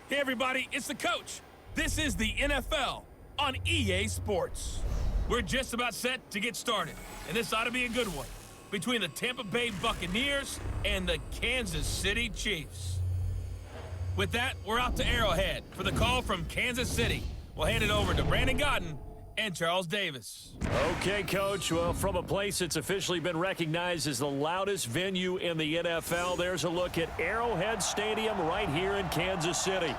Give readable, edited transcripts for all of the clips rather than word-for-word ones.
Hey everybody, it's the coach. This is the NFL on EA Sports. We're just about set to get started, and this ought to be a good one between the Tampa Bay Buccaneers and the Kansas City Chiefs. With that, we're out to Arrowhead for the call from Kansas City. We'll hand it over to Brandon Godden and Charles Davis. Okay, Coach. Well, from a place that's officially been recognized as the loudest venue in the NFL, there's a look at Arrowhead Stadium right here in Kansas City.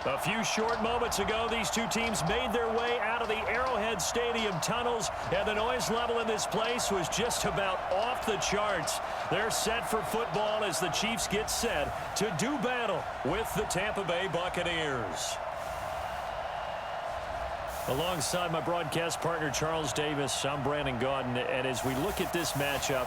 A few short moments ago, these two teams made their way out of the Arrowhead Stadium tunnels, and the noise level in this place was just about off the charts. They're set for football as the Chiefs get set to do battle with the Tampa Bay Buccaneers. Alongside my broadcast partner, Charles Davis, I'm Brandon Godden, and as we look at this matchup,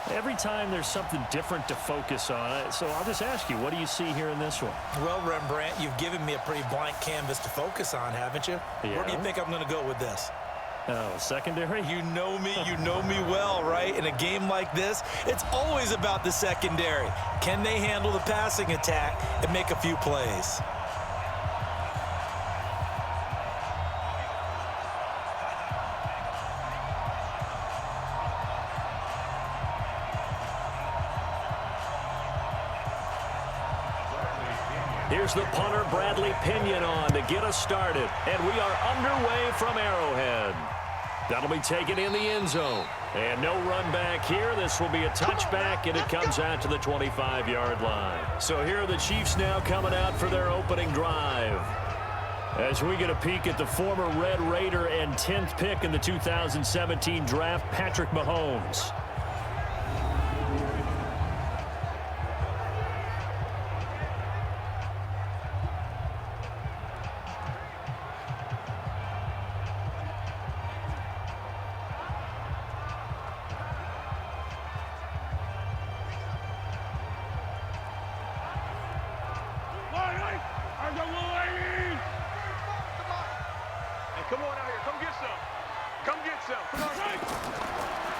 every time there's something different to focus on. So I'll just ask you, what do you see here in this one? Well, Rembrandt, you've given me a pretty blank canvas to focus on, haven't you? Yeah. Where do you think I'm going to go with this? Oh, secondary? You know me well, right? In a game like this, it's always about the secondary. Can they handle the passing attack and make a few plays? Here's the punter, Bradley Pinion, on to get us started. And we are underway from Arrowhead. That'll be taken in the end zone. And no run back here. This will be a touchback, and it comes out to the 25-yard line. So here are the Chiefs now coming out for their opening drive. As we get a peek at the former Red Raider and 10th pick in the 2017 draft, Patrick Mahomes.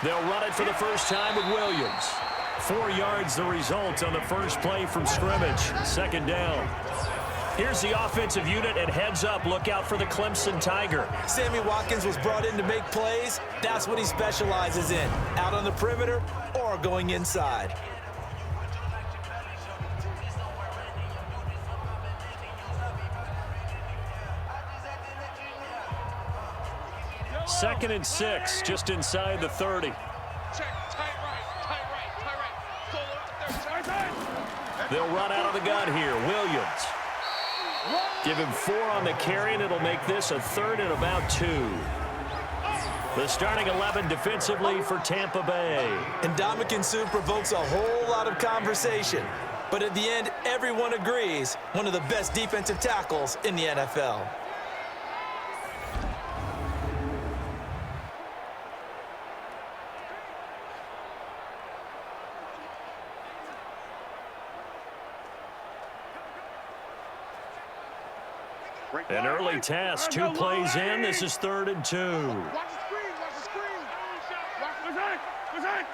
They'll run it for the first time with Williams. 4 yards the result on the first play from scrimmage. Second down. Here's the offensive unit, and heads up, look out for the Clemson Tiger. Sammy Watkins was brought in to make plays. That's what he specializes in, out on the perimeter or going inside. Second and 6, just inside the 30. They'll run out of the gun here. Williams. Give him 4 on the carry, and it'll make this a 3rd and about 2. The starting 11 defensively for Tampa Bay. And Ndamukong Suh provokes a whole lot of conversation. But at the end, everyone agrees, one of the best defensive tackles in the NFL. An early task, 2 plays in. This is 3rd and 2. Watch the screen, watch the screen. What's that?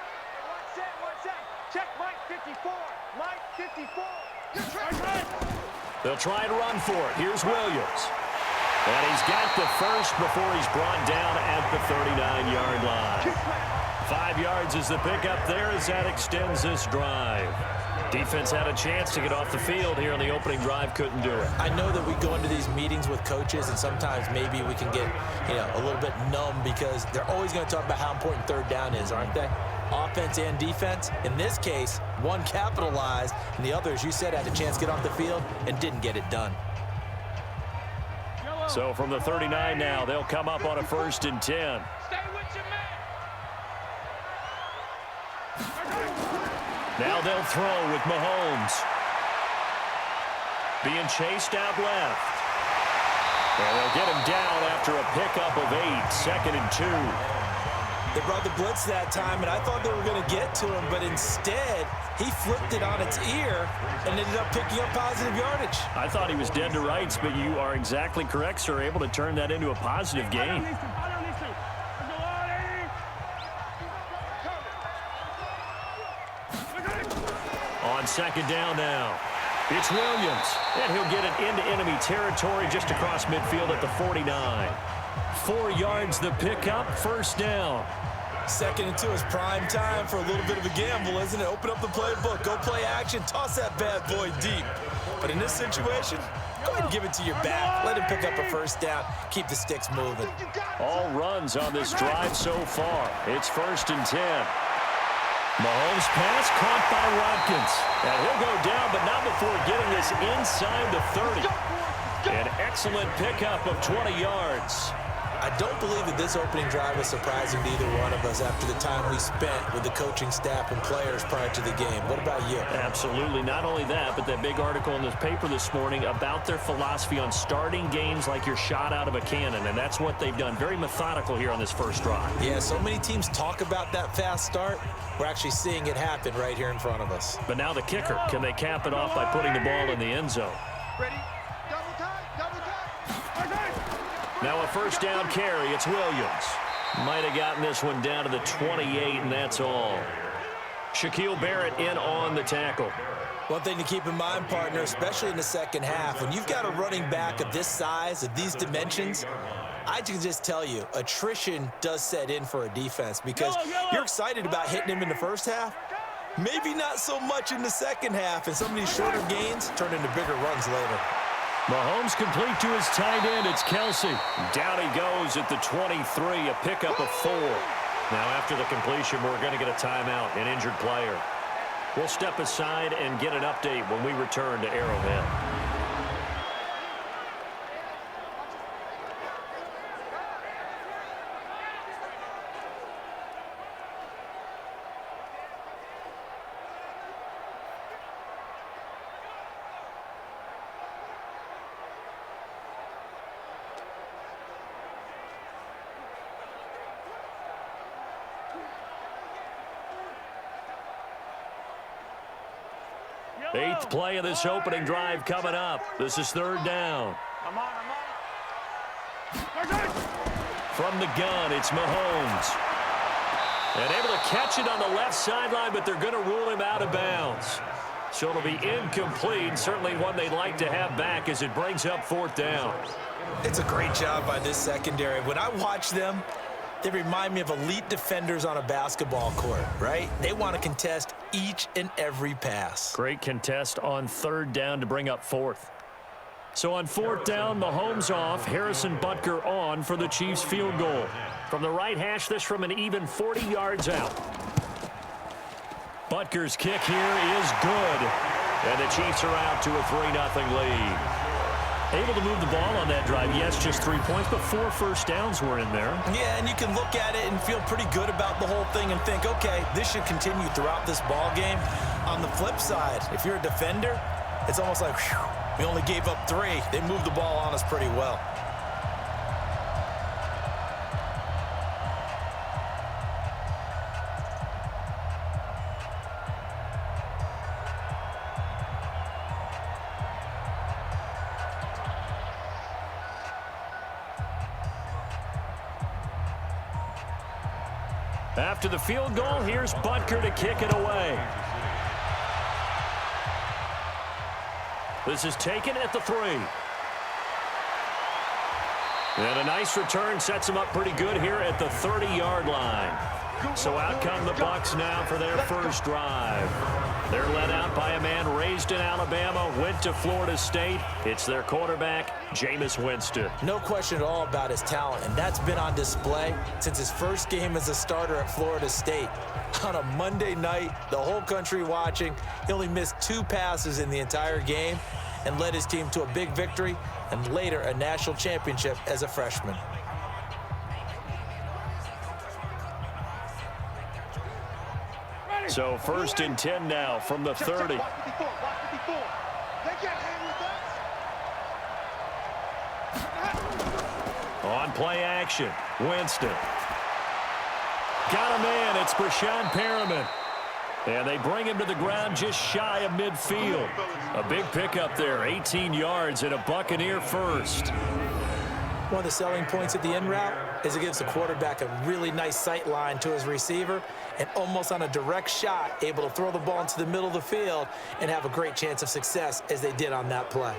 Check Mike 54. Mike 54. They'll try and run for it. Here's Williams. And he's got the first before he's brought down at the 39-yard line. 5 yards is the pickup there as that extends this drive. Defense had a chance to get off the field here on the opening drive, couldn't do it. I know that we go into these meetings with coaches, and sometimes maybe we can get, a little bit numb because they're always going to talk about how important 3rd down is, aren't they? Offense and defense. In this case, one capitalized, and the other, as you said, had a chance to get off the field and didn't get it done. So from the 39 now, they'll come up on a 1st and 10. Stay with your man. Now they'll throw with Mahomes. Being chased out left. And they'll get him down after a pickup of 8, 2nd and 2. They brought the blitz that time, and I thought they were going to get to him, but instead, he flipped it on its ear and ended up picking up positive yardage. I thought he was dead to rights, but you are exactly correct, sir, able to turn that into a positive gain. On 2nd down now. It's Williams, and he'll get it into enemy territory just across midfield at the 49. 4 yards the pickup, first down. 2nd and 2 is prime time for a little bit of a gamble, isn't it? Open up the playbook, go play action, toss that bad boy deep. But in this situation, go ahead and give it to your back. Let him pick up a first down, keep the sticks moving. All runs on this drive so far. It's 1st and 10. Mahomes' pass caught by Watkins. And he'll go down, but not before getting this inside the 30. An excellent pickup of 20 yards. I don't believe that this opening drive is surprising to either one of us after the time we spent with the coaching staff and players prior to the game. What about you? Absolutely. Not only that, but that big article in the paper this morning about their philosophy on starting games like you're shot out of a cannon, and that's what they've done. Very methodical here on this first drive. Yeah, so many teams talk about that fast start. We're actually seeing it happen right here in front of us. But now the kicker. Can they cap it off by putting the ball in the end zone? Ready? Double time, double time. Now a first down carry. It's Williams. Might have gotten this one down to the 28, and that's all. Shaquille Barrett in on the tackle. One thing to keep in mind, partner, especially in the second half, when you've got a running back of this size, of these dimensions, I can just tell you, attrition does set in for a defense because you're excited about hitting him in the first half. Maybe not so much in the second half, and some of these shorter gains turn into bigger runs later. Mahomes complete to his tight end. It's Kelsey. Down he goes at the 23, a pickup of 4. Now after the completion, we're going to get a timeout, an injured player. We'll step aside and get an update when we return to Arrowhead. Eighth play of this opening drive coming up. This is 3rd down. I'm on. From the gun, it's Mahomes. And able to catch it on the left sideline, but they're going to rule him out of bounds. So it'll be incomplete. Certainly one they'd like to have back as it brings up 4th down. It's a great job by this secondary. When I watch them, they remind me of elite defenders on a basketball court, right? They want to contest each and every pass. Great contest on 3rd down to bring up 4th. So on 4th down, Mahomes off, Harrison Butker on for the Chiefs field goal. From the right hash, this from an even 40 yards out. Butker's kick here is good. And the Chiefs are out to a 3-0 lead. Able to move the ball on that drive. Yes, just 3 points, but 4 first downs were in there. Yeah, and you can look at it and feel pretty good about the whole thing and think, okay, this should continue throughout this ball game. On the flip side, if you're a defender, it's almost like, whew, we only gave up 3. They moved the ball on us pretty well. After the field goal, here's Butker to kick it away. This is taken at the 3. And a nice return sets him up pretty good here at the 30-yard line. So out come the Bucs now for their first drive. They're led out by a man raised in Alabama, went to Florida State. It's their quarterback, Jameis Winston. No question at all about his talent, and that's been on display since his first game as a starter at Florida State. On a Monday night, the whole country watching, he only missed 2 passes in the entire game and led his team to a big victory and later a national championship as a freshman. So 1st and 10 now from the 30. On play action, Winston. Got a man, it's Brashad Perriman. And they bring him to the ground just shy of midfield. A big pickup there, 18 yards and a Buccaneer first. One of the selling points of the in route is it gives the quarterback a really nice sight line to his receiver, and almost on a direct shot, able to throw the ball into the middle of the field and have a great chance of success as they did on that play.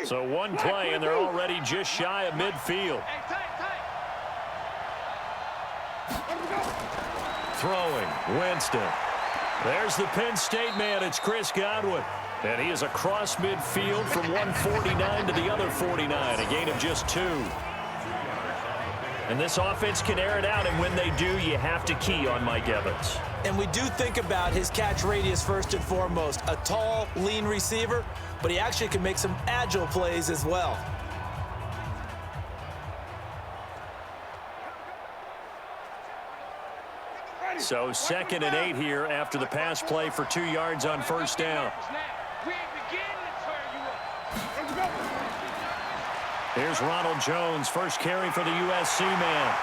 So one play, and they're already just shy of midfield. Throwing, Winston. There's the Penn State man. It's Chris Godwin. And he is across midfield from 149 to the other 49, a gain of just 2. And this offense can air it out, and when they do, you have to key on Mike Evans. And we do think about his catch radius first and foremost. A tall, lean receiver, but he actually can make some agile plays as well. So 2nd and 8 here after the pass play for 2 yards on first down. Here's Ronald Jones, first carry for the USC man.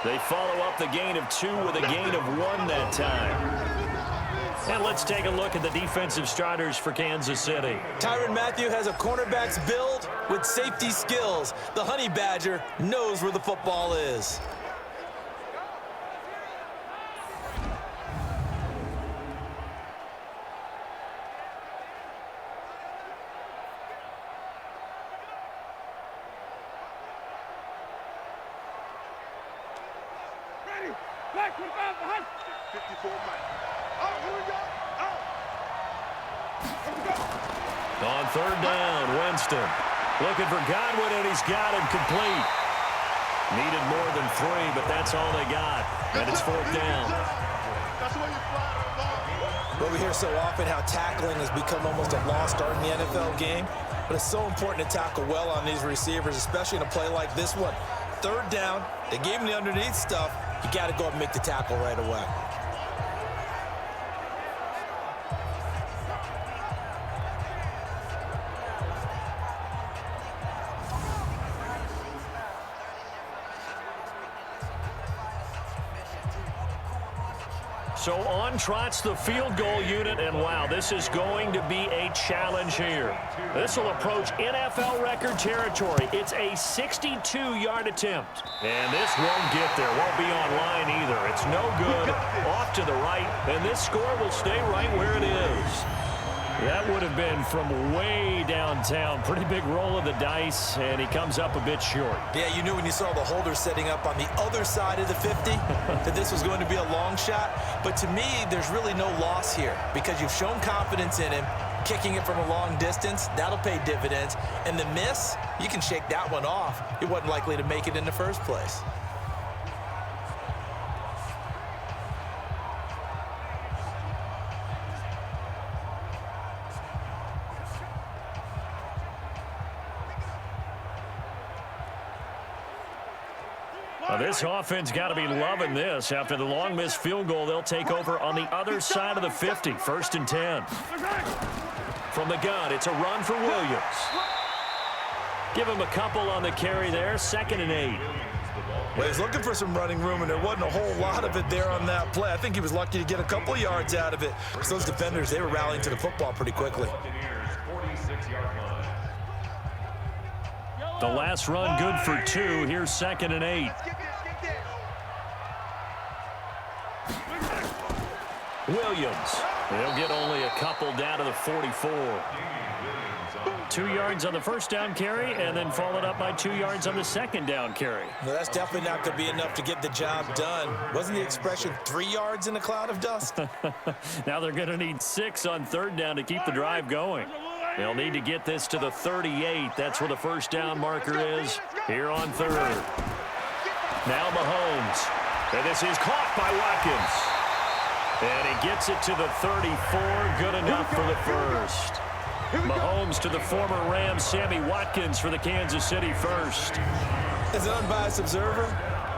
They follow up the gain of 2 with a gain of 1 that time. And let's take a look at the defensive starters for Kansas City. Tyrann Mathieu has a cornerback's build with safety skills. The Honey Badger knows where the football is. On 3rd down, Winston looking for Godwin, and he's got him complete. Needed more than 3, but that's all they got. And it's 4th down. Well, we hear so often how tackling has become almost a lost art in the NFL game, but it's so important to tackle well on these receivers, especially in a play like this one. 3rd down, they gave him the underneath stuff. You got to go up and make the tackle right away. So on trots the field goal unit, and wow, this is going to be a challenge here. This will approach NFL record territory. It's a 62-yard attempt. And this won't get there, won't be online either. It's no good, off to the right, and this score will stay right where it is. That would have been from way downtown. Pretty big roll of the dice, and he comes up a bit short. Yeah, you knew when you saw the holder setting up on the other side of the 50 that this was going to be a long shot. But to me, there's really no loss here because you've shown confidence in him. Kicking it from a long distance, that'll pay dividends. And the miss, you can shake that one off. He wasn't likely to make it in the first place. This offense got to be loving this. After the long missed field goal, they'll take over on the other side of the 50. 1st and 10. From the gun, it's a run for Williams. Give him a couple on the carry there. 2nd and 8. Well, he's looking for some running room, and there wasn't a whole lot of it there on that play. I think he was lucky to get a couple of yards out of it. Because those defenders, they were rallying to the football pretty quickly. The last run good for 2. Here's 2nd and 8. Williams. They'll get only a couple down to the 44. 2 yards on the first down carry, and then followed up by 2 yards on the second down carry. Well, that's definitely not going to be enough to get the job done. Wasn't the expression 3 yards in a cloud of dust? Now they're going to need 6 on 3rd down to keep the drive going. They'll need to get this to the 38. That's where the first down marker is here on 3rd. Now Mahomes. And this is caught by Watkins. And he gets it to the 34. Good enough for the first. Mahomes to the former Rams, Sammy Watkins, for the Kansas City first. As an unbiased observer,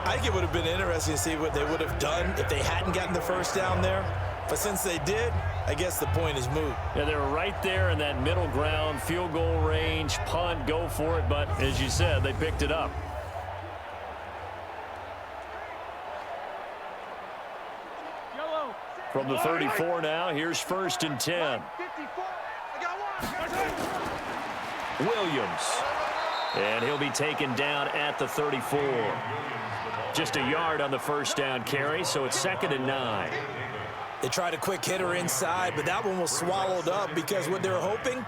I think it would have been interesting to see what they would have done if they hadn't gotten the first down there. But since they did, I guess the point is moot. Yeah, they were right there in that middle ground, field goal range, punt, go for it. But as you said, they picked it up. From the 34 now, here's 1st and 10. Williams. And he'll be taken down at the 34. Just a yard on the first down carry, so it's 2nd and 9. They tried a quick hitter inside, but that one was swallowed up because what they were hoping,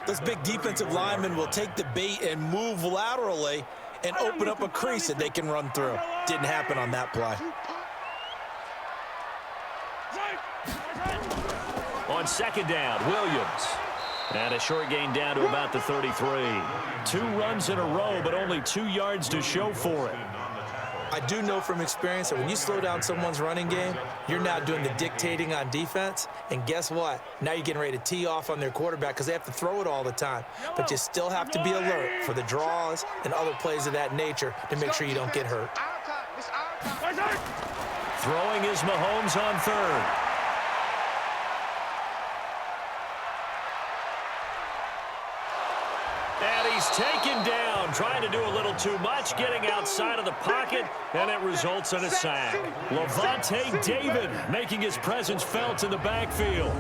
those big defensive linemen will take the bait and move laterally and open up a crease that they can run through. Didn't happen on that play. On 2nd down, Williams. And a short gain down to about the 33. 2 runs in a row, but only 2 yards to show for it. I do know from experience that when you slow down someone's running game, you're now doing the dictating on defense. And guess what? Now you're getting ready to tee off on their quarterback because they have to throw it all the time. But you still have to be alert for the draws and other plays of that nature to make sure you don't get hurt. Throwing is Mahomes on 3rd. And he's taken down, trying to do a little too much, getting outside of the pocket, and it results in a sack. Levante David making his presence felt in the backfield.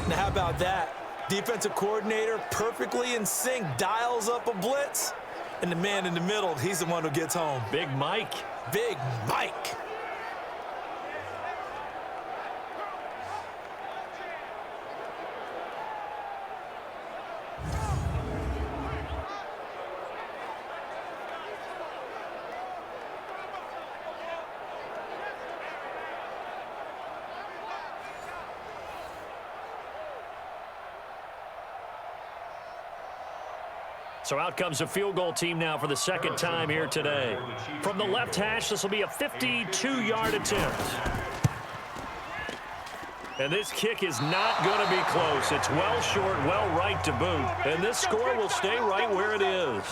Now how about that? Defensive coordinator perfectly in sync, dials up a blitz, and the man in the middle, he's the one who gets home. Big Mike. Big Mike. So out comes a field goal team now for the 2nd time here today. From the left hash, this will be a 52-yard attempt. And this kick is not going to be close. It's well short, well right to boot. And this score will stay right where it is.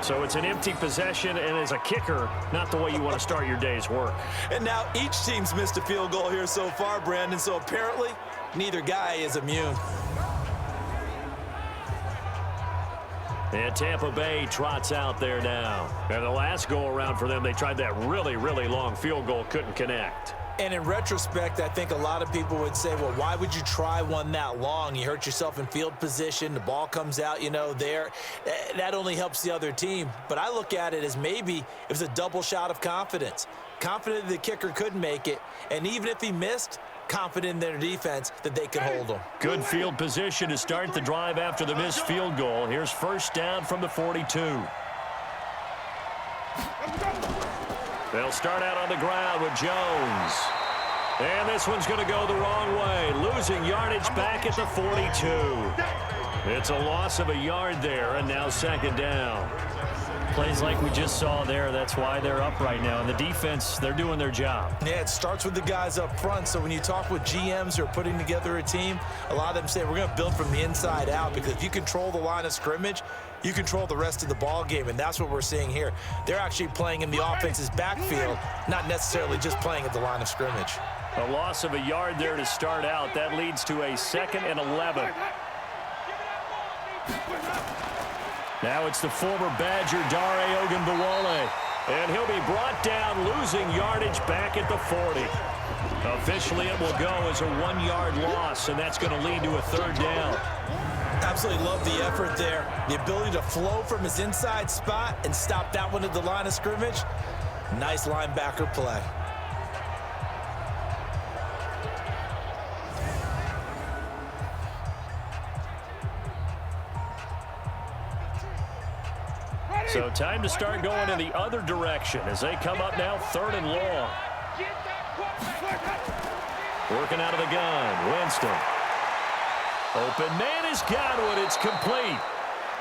So it's an empty possession, and as a kicker, not the way you want to start your day's work. And now each team's missed a field goal here so far, Brandon, so apparently neither guy is immune. And Tampa Bay trots out there now. And the last go-around for them, they tried that really, really long field goal, couldn't connect. And in retrospect, I think a lot of people would say, well, why would you try one that long? You hurt yourself in field position. The ball comes out, there. That only helps the other team. But I look at it as maybe it was a double shot of confidence. Confident the kicker could make it. And even if he missed, confident in their defense that they could hold them. Good field position to start the drive after the missed field goal. Here's 1st down from the 42. They'll start out on the ground with Jones. And this one's going to go the wrong way. Losing yardage back at the 42. It's a loss of a yard there, and now 2nd down. Plays like we just saw there, that's why they're up right now. And the defense, they're doing their job. Yeah, it starts with the guys up front. So when you talk with GMs who are putting together a team, a lot of them say we're going to build from the inside out, because if you control the line of scrimmage, you control the rest of the ball game, and that's what we're seeing here. They're actually playing in the offense's backfield, not necessarily just playing at the line of scrimmage. A loss of a yard there to start out. That leads to a 2nd and 11. Now it's the former Badger, Dare Ogunbowale. And he'll be brought down, losing yardage back at the 40. Officially, it will go as a 1-yard loss, and that's going to lead to a 3rd down. Absolutely love the effort there. The ability to flow from his inside spot and stop that one at the line of scrimmage. Nice linebacker play. So time to start going in the other direction as they come up now 3rd and long. Working out of the gun, Winston. Open man is Godwin. It's complete.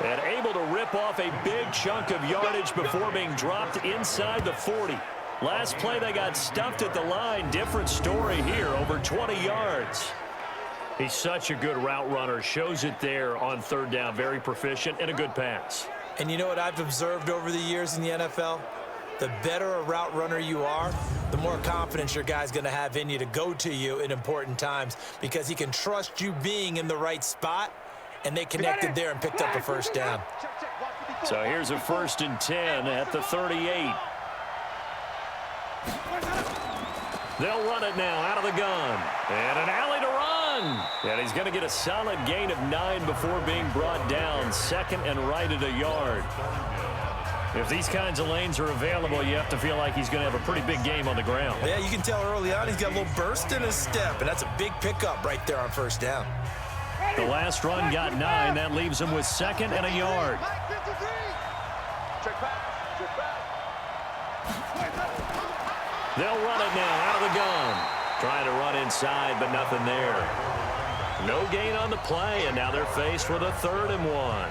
And able to rip off a big chunk of yardage before being dropped inside the 40. Last play, they got stuffed at the line. Different story here, over 20 yards. He's such a good route runner. Shows it there on 3rd down. Very proficient and a good pass. And you know what I've observed over the years in the NFL? The better a route runner you are, the more confidence your guy's going to have in you to go to you in important times, because he can trust you being in the right spot, and they connected there and picked up a 1st down. So here's a 1st and 10 at the 38. They'll run it now out of the gun. And an alley to run. And he's going to get a solid gain of 9 before being brought down. Second and right at a yard. If these kinds of lanes are available, you have to feel like he's going to have a pretty big game on the ground. Yeah, you can tell early on he's got a little burst in his step, and that's a big pickup right there on first down. The last run got 9. That leaves him with second and a yard. They'll run it now out of the gun. Trying to run inside, but nothing there. No gain on the play, and now they're faced with a 3rd and 1.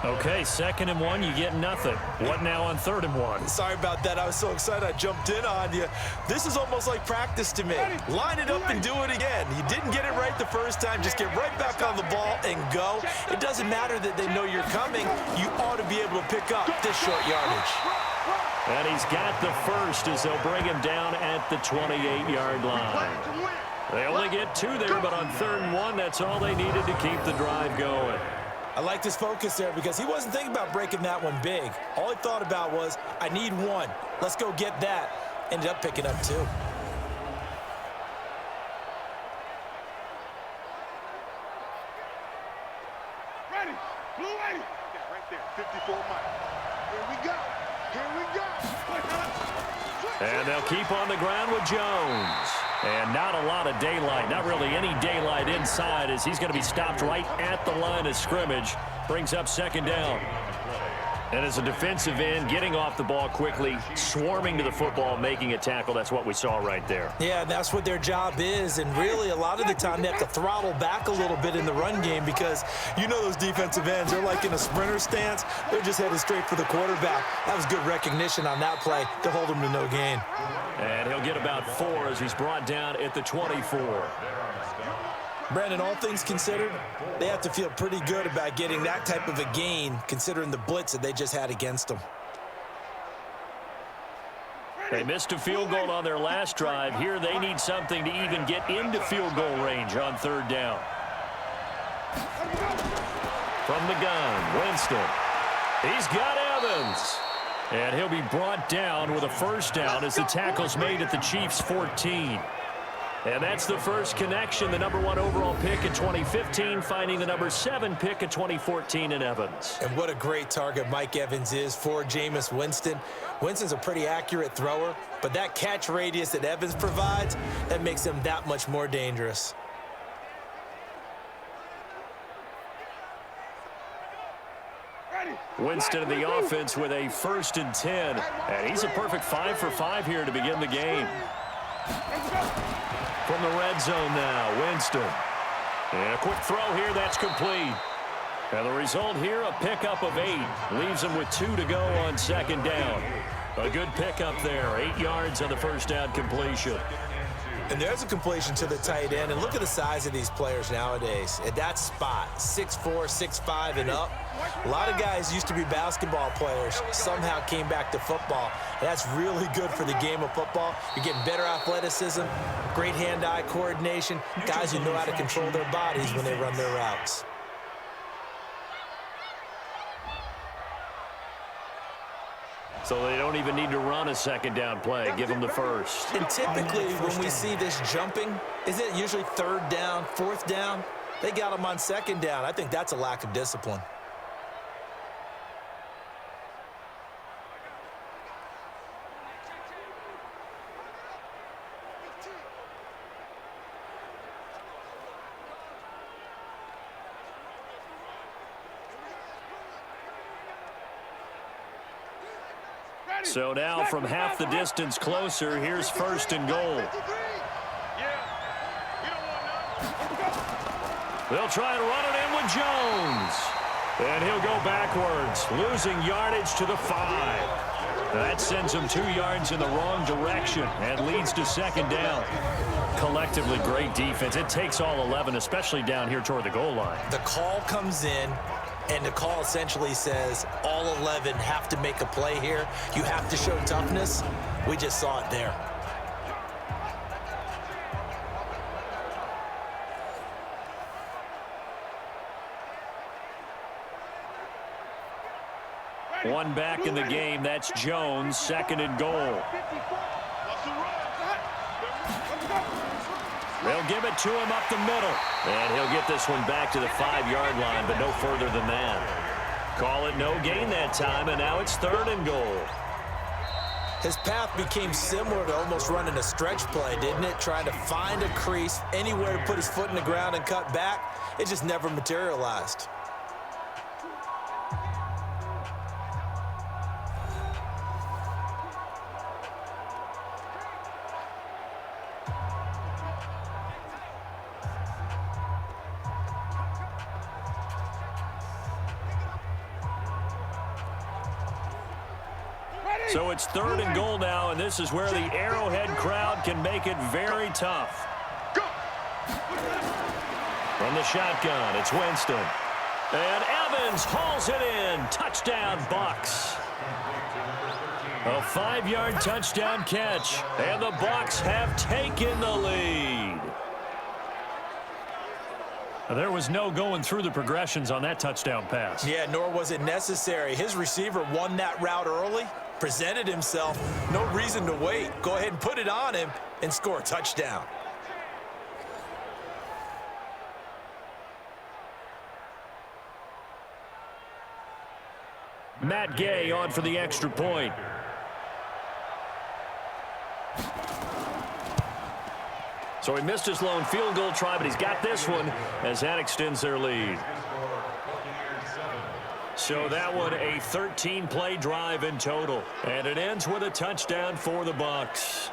Okay, 2nd and 1, you get nothing. What now on 3rd and 1? Sorry about that. I was so excited I jumped in on you. This is almost like practice to me. Line it up and do it again. You didn't get it right the first time. Just get right back on the ball and go. It doesn't matter that they know you're coming. You ought to be able to pick up this short yardage. And he's got the first as they'll bring him down at the 28-yard line. They only get 2 there, but on 3rd and 1, that's all they needed to keep the drive going. I like his focus there because he wasn't thinking about breaking that one big. All he thought about was, I need 1. Let's go get that. Ended up picking up 2. Ready, blue 80. Yeah, right there, 54 miles. Here we go. Here we go. And they'll keep on the ground with Jones. And not a lot of daylight, not really any daylight inside as he's going to be stopped right at the line of scrimmage. Brings up 2nd down. And as a defensive end, getting off the ball quickly, swarming to the football, making a tackle, that's what we saw right there. Yeah, and that's what their job is. And really, a lot of the time, they have to throttle back a little bit in the run game because you know those defensive ends, they're like in a sprinter stance. They're just headed straight for the quarterback. That was good recognition on that play to hold him to no gain. And he'll get about 4 as he's brought down at the 24. Brandon, all things considered, they have to feel pretty good about getting that type of a gain considering the blitz that they just had against them. They missed a field goal on their last drive. Here they need something to even get into field goal range on 3rd down. From the gun, Winston. He's got Evans. And he'll be brought down with a 1st down as the tackle's made at the Chiefs' 14. And that's the first connection, the number 1 overall pick in 2015, finding the number 7 pick in 2014 in Evans. And what a great target Mike Evans is for Jameis Winston. Winston's a pretty accurate thrower, but that catch radius that Evans provides, that makes him that much more dangerous. Winston in the offense with a 1st and 10. And he's a perfect 5 for 5 here to begin the game. From the red zone now, Winston. And a quick throw here, that's complete. And the result here, a pickup of 8. Leaves him with 2 to go on 2nd down. A good pickup there, 8 yards on the 1st down completion. And there's a completion to the tight end. And look at the size of these players nowadays. At that spot, 6'4", 6'5", and up. A lot of guys used to be basketball players, somehow came back to football. And that's really good for the game of football. You're getting better athleticism, great hand-eye coordination, guys who know how to control their bodies when they run their routes. So they don't even need to run a 2nd down play. Give them the 1st. And typically when we see this jumping, isn't it usually 3rd down, 4th down? They got them on 2nd down. I think that's a lack of discipline. So now from half the distance closer, here's 1st and goal. They'll try and run it in with Jones. And he'll go backwards, losing yardage to the 5. That sends him 2 yards in the wrong direction and leads to 2nd down. Collectively, great defense. It takes all 11, especially down here toward the goal line. The call comes in, and the call essentially says all 11 have to make a play here. You have to show toughness. We just saw it there. One back in the game. That's Jones, 2nd and goal. They'll give it to him up the middle. And he'll get this one back to the 5-yard line, but no further than that. Call it no gain that time, and now it's 3rd and goal. His path became similar to almost running a stretch play, didn't it? Trying to find a crease, anywhere to put his foot in the ground and cut back. It just never materialized. So it's 3rd and goal now, and this is where the Arrowhead crowd can make it very tough. From the shotgun, it's Winston. And Evans hauls it in. Touchdown, Bucs. A 5-yard touchdown catch, and the Bucs have taken the lead. There was no going through the progressions on that touchdown pass. Yeah, nor was it necessary. His receiver won that route early, presented himself. No reason to wait. Go ahead and put it on him and score a touchdown. Matt Gay on for the extra point. So he missed his lone field goal try, but he's got this one as that extends their lead. So that one a 13-play drive in total. And it ends with a touchdown for the Bucs.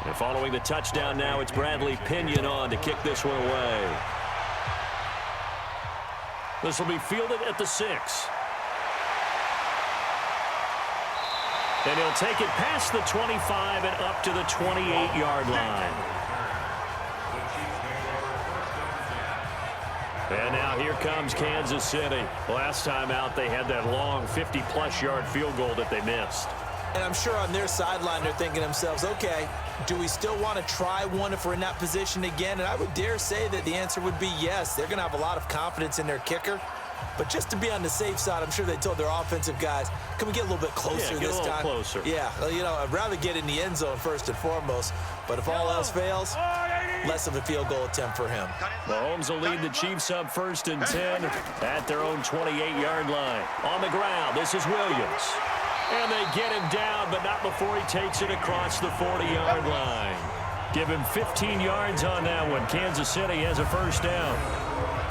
And following the touchdown now, it's Bradley Pinion on to kick this one away. This will be fielded at the 6. And he'll take it past the 25 and up to the 28-yard line. And now here comes Kansas City. Last time out, they had that long 50-plus yard field goal that they missed. And I'm sure on their sideline they're thinking to themselves, okay, do we still want to try one if we're in that position again? And I would dare say that the answer would be yes. They're going to have a lot of confidence in their kicker. But just to be on the safe side, I'm sure they told their offensive guys, can we get a little bit closer this time? Closer. Yeah, you know, I'd rather get in the end zone first and foremost. But if all else fails, less of a field goal attempt for him. Mahomes will lead the Chiefs up 1st and 10 at their own 28-yard line. On the ground, this is Williams. And they get him down, but not before he takes it across the 40-yard line. Give him 15 yards on that one. Kansas City has a first down.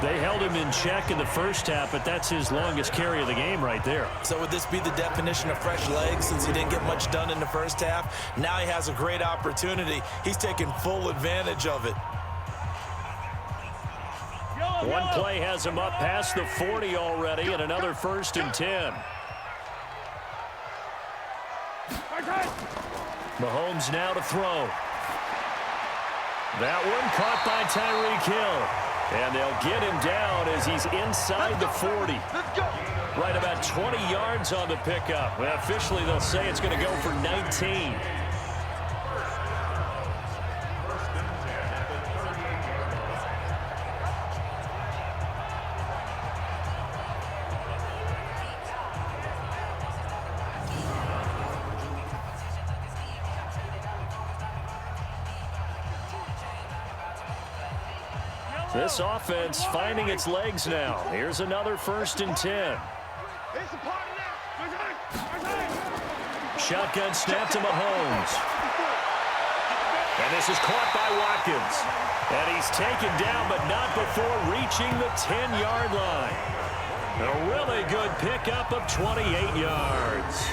They held him in check in the first half, but that's his longest carry of the game right there. So would this be the definition of fresh legs since he didn't get much done in the first half? Now he has a great opportunity. He's taking full advantage of it. One play has him up past the 40 already, and another 1st and 10. Mahomes now to throw. That one caught by Tyreek Hill. And they'll get him down as he's inside the 40. Right about 20 yards on the pickup. Well, officially, they'll say it's going to go for 19. This offense finding its legs now. Here's another 1st and 10. Shotgun snap to Mahomes. And this is caught by Watkins. And he's taken down, but not before reaching the 10-yard line. A really good pickup of 28 yards.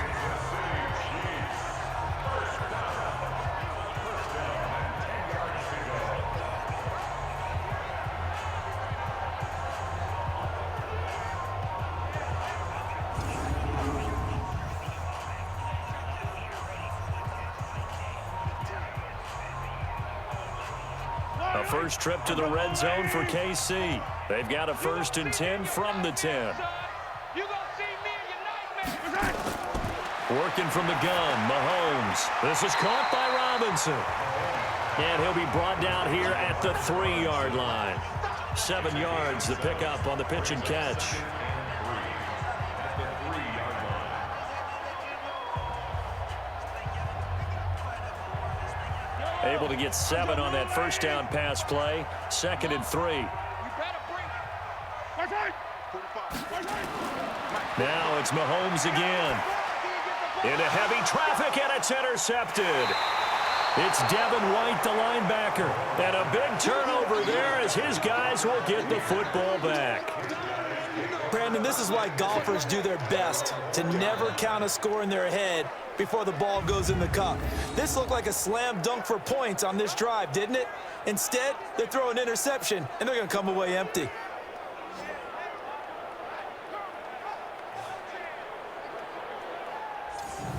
first trip to the red zone for KC. They've got a 1st and 10 from the 10. Working from the gun, Mahomes. This is caught by Robinson. And he'll be brought down here at the 3-yard line. 7 yards, the pickup on the pitch and catch. Able to get 7 on that first down pass play. 2nd and 3. Now it's Mahomes again. Into heavy traffic, and it's intercepted. It's Devin White, the linebacker. And a big turnover there as his guys will get the football back. Brandon, this is why golfers do their best to never count a score in their head before the ball goes in the cup. This looked like a slam dunk for points on this drive, didn't it? Instead, they throw an interception, and they're going to come away empty.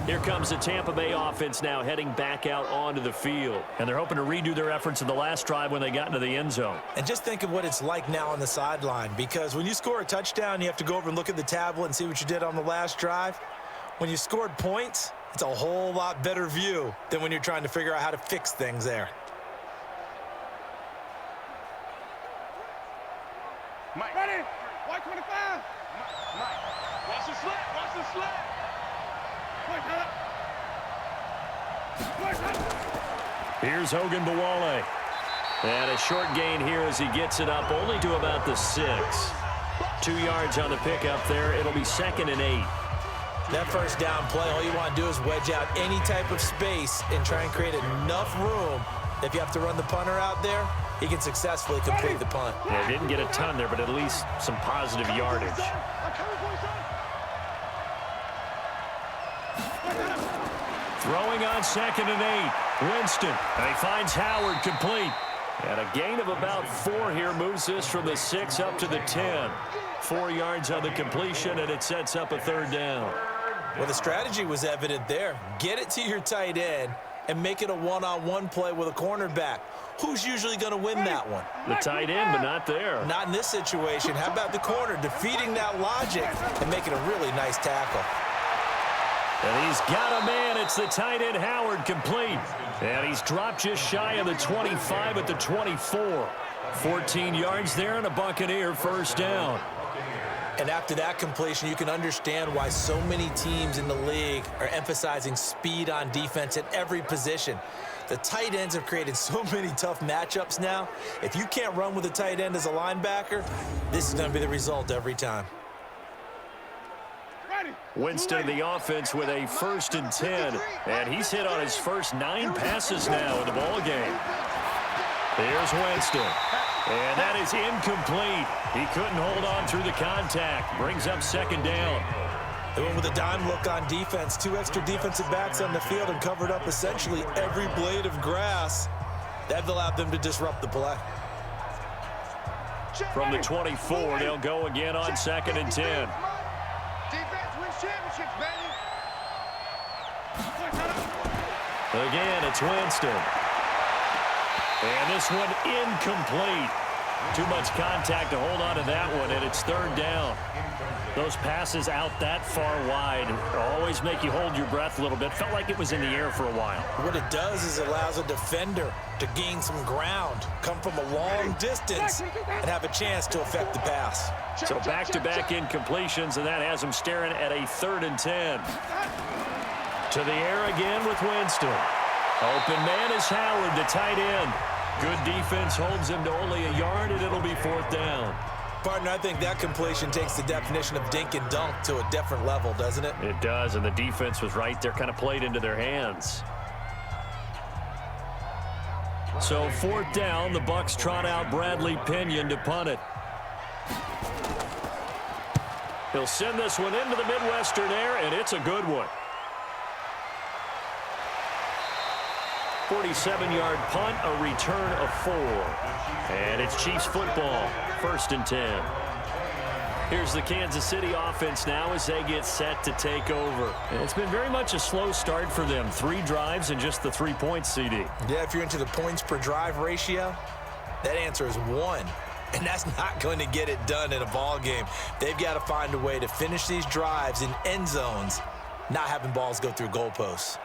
Here comes the Tampa Bay offense now heading back out onto the field. And they're hoping to redo their efforts in the last drive when they got into the end zone. And just think of what it's like now on the sideline, because when you score a touchdown, you have to go over and look at the tablet and see what you did on the last drive. When you scored points, it's a whole lot better view than when you're trying to figure out how to fix things there. Mike. Ready? White 25. Mike. Watch the slip. Watch the slip. Here's Hogan Bowale. And a short gain here as he gets it up only to about the 6. 2 yards on the pickup there. It'll be 2nd and 8. That first down play, all you want to do is wedge out any type of space and try and create enough room. If you have to run the punter out there, he can successfully complete the punt. Yeah, didn't get a ton there, but at least some positive yardage. Throwing on 2nd and 8. Winston. And he finds Howard complete. And a gain of about 4 here moves this from the 6 up to the 10. 4 yards on the completion, and it sets up a 3rd down. Well, the strategy was evident there. Get it to your tight end and make it a one-on-one play with a cornerback. Who's usually going to win that one? The tight end, but not there. Not in this situation. How about the corner defeating that logic and making a really nice tackle? And he's got a man. It's the tight end, Howard, complete. And he's dropped just shy of the 25 at the 24. 14 yards there and a Buccaneer 1st down. And after that completion, you can understand why so many teams in the league are emphasizing speed on defense at every position. The tight ends have created so many tough matchups now. If you can't run with a tight end as a linebacker, this is going to be the result every time. Winston in the offense with a 1st and 10. And he's hit on his first 9 passes now in the ball game. Here's Winston. And that is incomplete. He couldn't hold on through the contact. Brings up 2nd down. They went with a dime look on defense. 2 extra defensive backs on the field and covered up essentially every blade of grass. That allowed them to disrupt the play. From the 24, they'll go again on 2nd and 10. Defense wins championships, baby. Again, it's Winston. And this one incomplete. Too much contact to hold on to that one, and it's 3rd down. Those passes out that far wide always make you hold your breath a little bit. Felt like it was in the air for a while. What it does is it allows a defender to gain some ground, come from a long distance, and have a chance to affect the pass. So back-to-back incompletions, and that has him staring at a 3rd and 10. To the air again with Winston. Open man is Howard, the tight end. Good defense holds him to only a yard, and it'll be 4th down. Partner, I think that completion takes the definition of dink and dunk to a different level, doesn't it? It does, and the defense was right there, kind of played into their hands. So 4th down, the Bucs trot out Bradley Pinion to punt it. He'll send this one into the Midwestern air, and it's a good one. 47-yard punt, a return of 4. And it's Chiefs football, 1st and 10. Here's the Kansas City offense now as they get set to take over. And it's been very much a slow start for them. 3 drives and just the 3 points, CD. Yeah, if you're into the points per drive ratio, That answer is 1. And that's not going to get it done in a ball game. They've got to find a way to finish these drives in end zones, not having balls go through goalposts.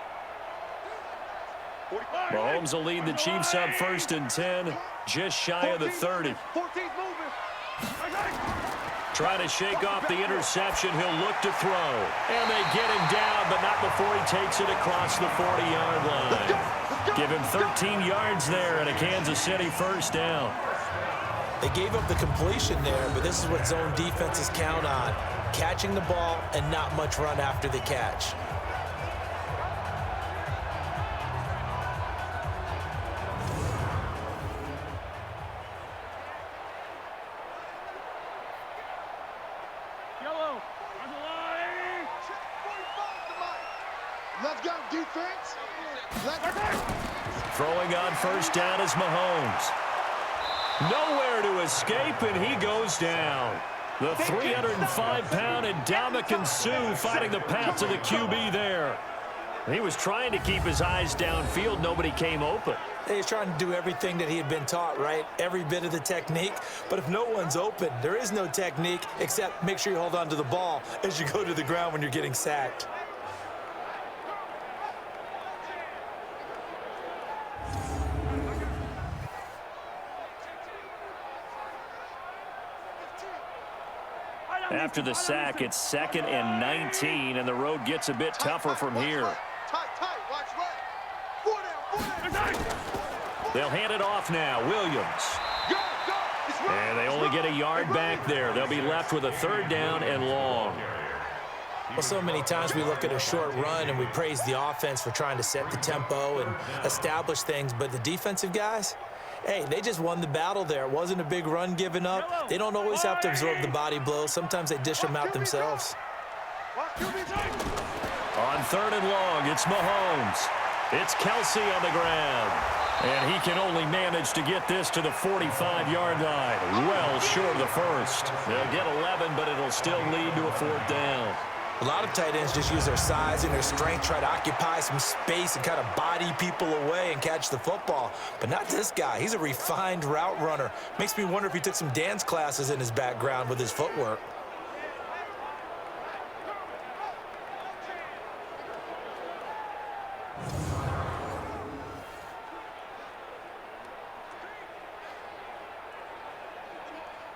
Mahomes will lead the Chiefs up 1st and 10, just shy of the 30. Trying to shake off the interception. He'll look to throw. And they get him down, but not before he takes it across the 40-yard line. Give him 13 yards there and a Kansas City 1st down. They gave up the completion there, but this is what zone defenses count on, catching the ball and not much run after the catch. Let's go, defense. Let's go. Throwing on 1st down is Mahomes. Nowhere to escape, and he goes down. The 305-pound Ndamukong Suh fighting the path to the QB there. He was trying to keep his eyes downfield. Nobody came open. He's trying to do everything that he had been taught, right? Every bit of the technique. But if no one's open, there is no technique except make sure you hold on to the ball as you go to the ground when you're getting sacked. After the sack, it's 2nd and 19, and the road gets a bit tougher from here. They'll hand it off now. Williams. And they only get a yard back there. They'll be left with a 3rd down and long. Well, so many times we look at a short run and we praise the offense for trying to set the tempo and establish things, but the defensive guys, hey, they just won the battle there. It wasn't a big run given up. They don't always have to absorb the body blows. Sometimes they dish them out themselves. On 3rd and long, it's Mahomes. It's Kelsey on the ground. And he can only manage to get this to the 45-yard line. Well short of the 1st. They'll get 11, but it'll still lead to a 4th down. A lot of tight ends just use their size and their strength, try to occupy some space and kind of body people away and catch the football. But not this guy. He's a refined route runner. Makes me wonder if he took some dance classes in his background with his footwork.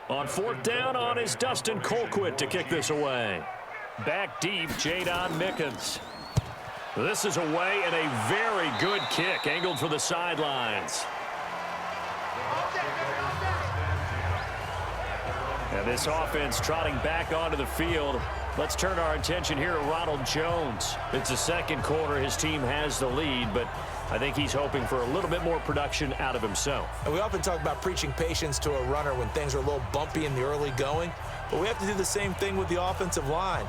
On 4th down on is Dustin Colquitt to kick this away. Back deep, Jadon Mickens. This is away and a very good kick, angled for the sidelines. And this offense trotting back onto the field. Let's turn our attention here to Ronald Jones. It's the 2nd quarter. His team has the lead, but I think he's hoping for a little bit more production out of himself. And we often talk about preaching patience to a runner when things are a little bumpy in the early going, but we have to do the same thing with the offensive line.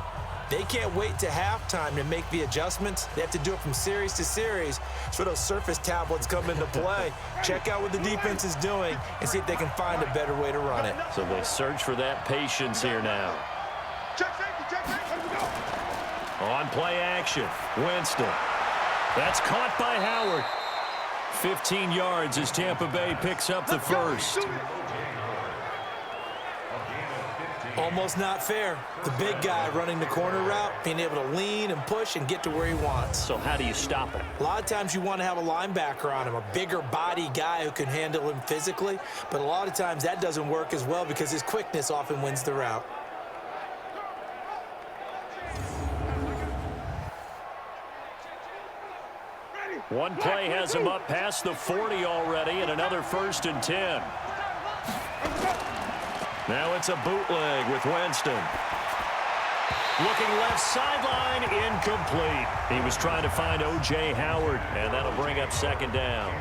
They can't wait to halftime to make the adjustments. They have to do it from series to series. So those surface tablets come into play. Check out what the defense is doing and see if they can find a better way to run it. So they search for that patience here now. On play action, Winston. That's caught by Howard. 15 yards as Tampa Bay picks up the 1st. Almost not fair. The big guy running the corner route, being able to lean and push and get to where he wants. So how do you stop it? A lot of times you want to have a linebacker on him, a bigger body guy who can handle him physically, but a lot of times that doesn't work as well because his quickness often wins the route. One play has him up past the 40 already, and another 1st and 10. Now it's a bootleg with Winston. Looking left sideline, incomplete. He was trying to find O.J. Howard, and that'll bring up 2nd down.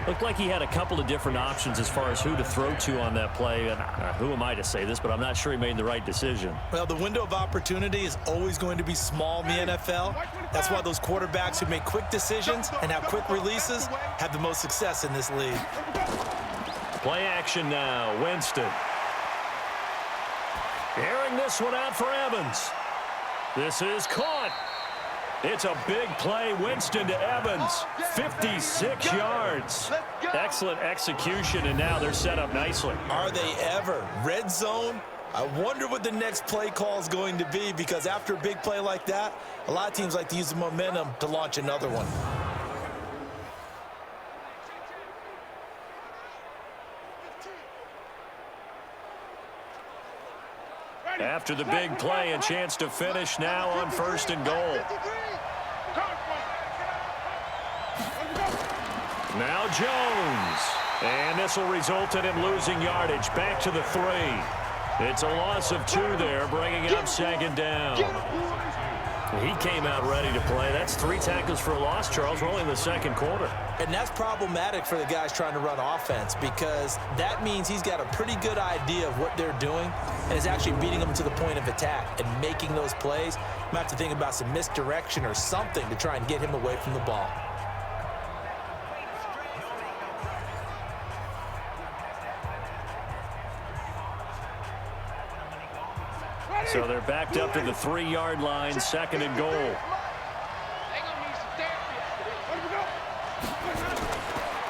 Looked like he had a couple of different options as far as who to throw to on that play. And who am I to say this, but I'm not sure he made the right decision. Well, the window of opportunity is always going to be small in the NFL. That's why those quarterbacks who make quick decisions and have quick releases have the most success in this league. Play action now, Winston. Airing this one out for Evans. This is caught. It's a big play. Winston to Evans. 56 yards. Excellent execution, and now they're set up nicely. Are they ever? Red zone? I wonder what the next play call is going to be, because after a big play like that, a lot of teams like to use the momentum to launch another one. After the big play, a chance to finish now on 1st and goal. Now Jones. And this will result in him losing yardage. Back to the 3. It's a loss of 2 there, bringing up 2nd down. He came out ready to play. That's 3 tackles for a loss, Charles. We're only in the 2nd quarter. And that's problematic for the guys trying to run offense, because that means he's got a pretty good idea of what they're doing and is actually beating them to the point of attack and making those plays. You might have to think about some misdirection or something to try and get him away from the ball. So they're backed up to the 3-yard line, 2nd and goal.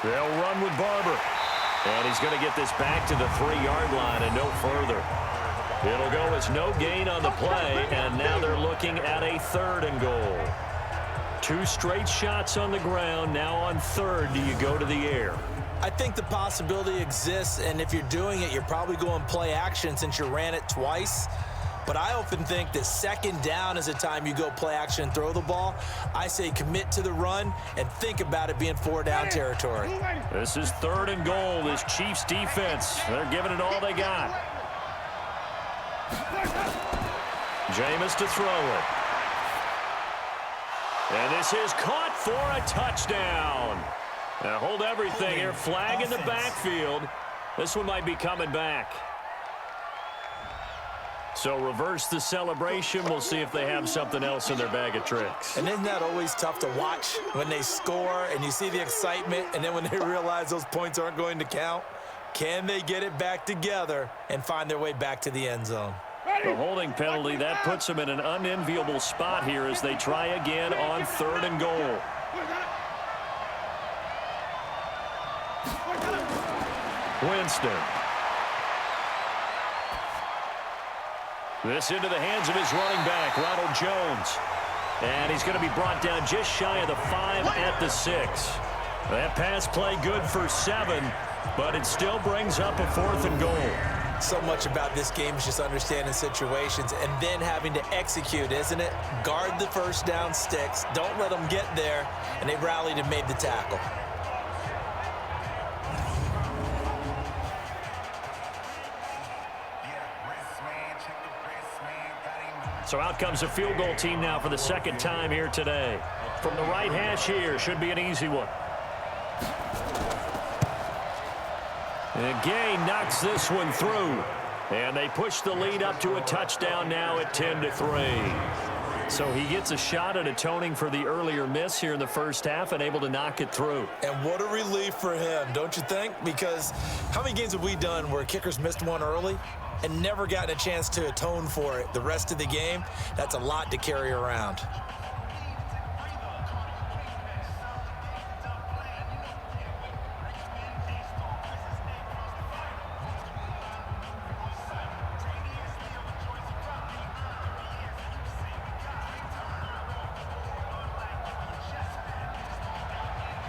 They'll run with Barber. And he's going to get this back to the 3-yard line and no further. It'll go as no gain on the play, and now they're looking at a 3rd and goal. 2 straight shots on the ground. Now on 3rd, do you go to the air? I think the possibility exists, and if you're doing it, you're probably going play action since you ran it twice. But I often think that 2nd down is a time you go play action and throw the ball. I say commit to the run and think about it being 4-down territory. This is 3rd and goal. This Chiefs defense, they're giving it all they got. Jameis to throw it. And this is caught for a touchdown. Now hold everything here. Flag in the backfield. This one might be coming back. So reverse the celebration. We'll see if they have something else in their bag of tricks. And isn't that always tough to watch when they score and you see the excitement, and then when they realize those points aren't going to count? Can they get it back together and find their way back to the end zone? The holding penalty, that puts them in an unenviable spot here as they try again on 3rd and goal. Winston. This into the hands of his running back, Ronald Jones. And he's going to be brought down just shy of the 5 at the 6. That pass play good for 7, but it still brings up a 4th and goal. So much about this game is just understanding situations and then having to execute, isn't it? Guard the 1st down sticks. Don't let them get there. And they rallied and made the tackle. So out comes a field goal team now for the 2nd time here today. From the right hash here, should be an easy one. And Gay knocks this one through. And they push the lead up to a touchdown now at 10-3. So he gets a shot at atoning for the earlier miss here in the 1st half and able to knock it through. And what a relief for him, don't you think? Because how many games have we done where kickers missed one early and never gotten a chance to atone for it the rest of the game? That's a lot to carry around.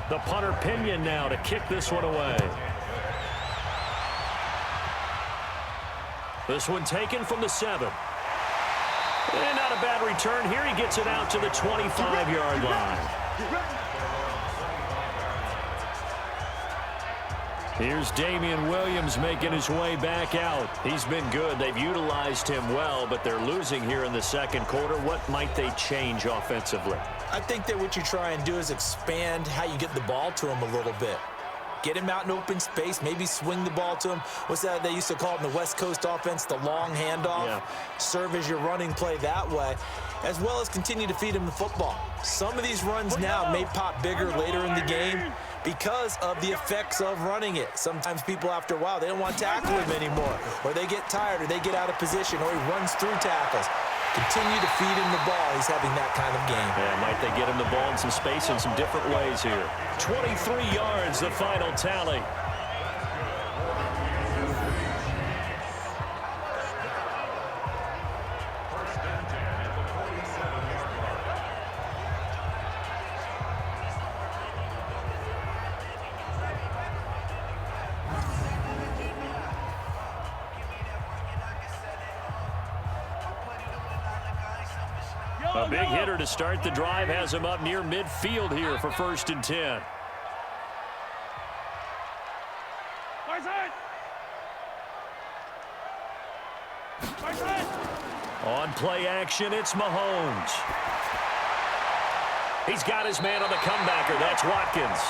The punter Pinion now to kick this one away. This one taken from the 7. And not a bad return here. He gets it out to the 25-yard line. Here's Damian Williams making his way back out. He's been good. They've utilized him well, but they're losing here in the 2nd quarter. What might they change offensively? I think that what you try and do is expand how you get the ball to him a little bit. Get him out in open space, maybe swing the ball to him. What's that they used to call it in the West Coast offense, the long handoff? Yeah. Serve as your running play that way, as well as continue to feed him the football. Some of these runs now may pop bigger later in the game because of the effects of running it. Sometimes people, after a while, they don't want to tackle him anymore, or they get tired, or they get out of position, or he runs through tackles. Continue to feed him the ball. He's having that kind of game. And might they get him the ball in some space in some different ways here. 23 yards, the final tally. A big hitter to start the drive has him up near midfield here for 1st and 10. On play action, it's Mahomes. He's got his man on the comebacker. That's Watkins.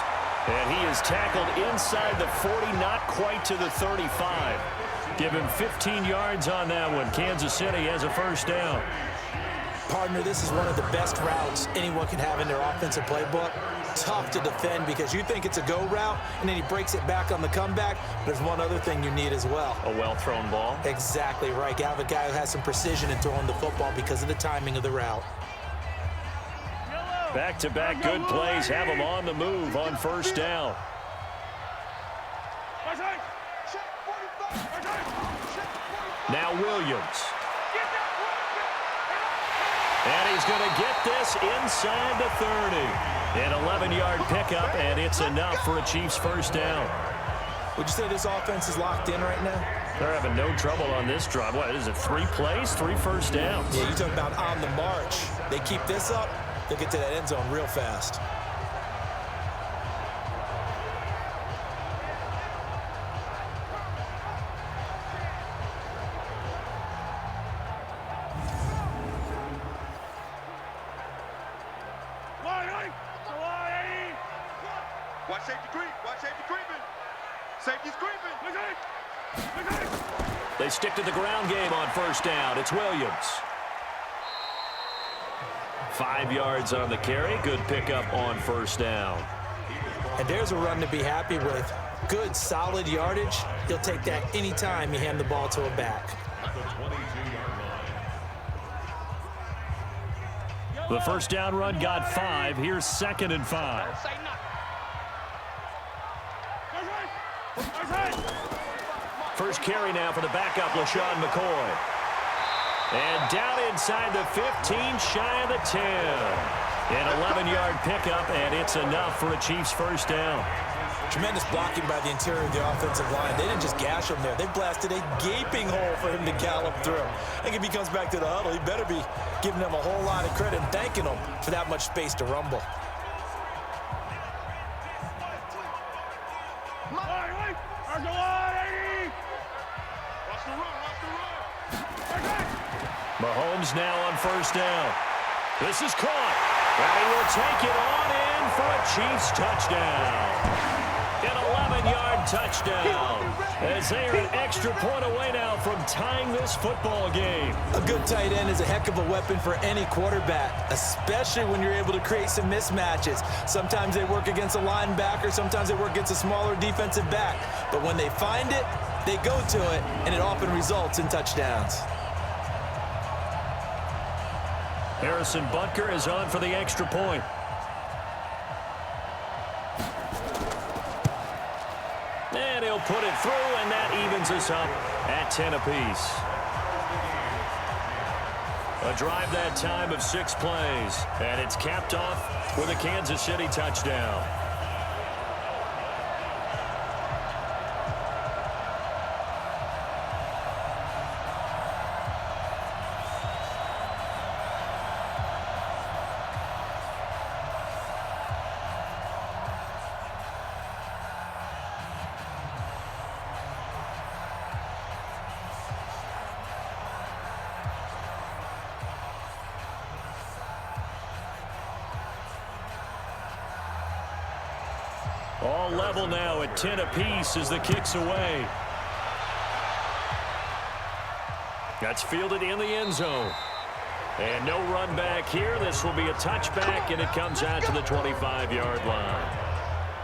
And he is tackled inside the 40, not quite to the 35. Give him 15 yards on that one. Kansas City has a 1st down. Partner, this is one of the best routes anyone can have in their offensive playbook. Tough to defend because you think it's a go route, and then he breaks it back on the comeback. There's one other thing you need as well. A well-thrown ball. Exactly right. You have a guy who has some precision in throwing the football because of the timing of the route. Back-to-back good plays have him on the move on 1st down. Now Williams. And he's going to get this inside the 30. An 11-yard pickup, and it's enough for a Chiefs 1st down. Would you say this offense is locked in right now? They're having no trouble on this drive. What is it, 3 plays, 3 1st downs? Yeah, you talk about on the march. They keep this up, they'll get to that end zone real fast. Watch safety creep. Watch safety creeping. Safety's creeping. They stick to the ground game on 1st down. It's Williams. 5 yards on the carry. Good pickup on 1st down. And there's a run to be happy with. Good, solid yardage. He'll take that anytime you hand the ball to a back. The 1st down run got 5. Here's 2nd and 5. First carry now for the backup, LaShawn McCoy. And down inside the 15, shy of the 10. An 11-yard pickup, and it's enough for a Chiefs 1st down. Tremendous blocking by the interior of the offensive line. They didn't just gash him there. They blasted a gaping hole for him to gallop through. I think if he comes back to the huddle, he better be giving them a whole lot of credit and thanking them for that much space to rumble. Mahomes now on 1st down. This is caught. And he will take it on in for a Chiefs touchdown. An 11-yard touchdown. As they are an extra point away now from tying this football game. A good tight end is a heck of a weapon for any quarterback, especially when you're able to create some mismatches. Sometimes they work against a linebacker. Sometimes they work against a smaller defensive back. But when they find it, they go to it, and it often results in touchdowns. Harrison Butker is on for the extra point. And he'll put it through, and that evens us up at 10 apiece. A drive that time of 6 plays, and it's capped off with a Kansas City touchdown. All level now at 10 apiece as the kick's away. That's fielded in the end zone. And no run back here. This will be a touchback, and it comes out to the 25-yard line.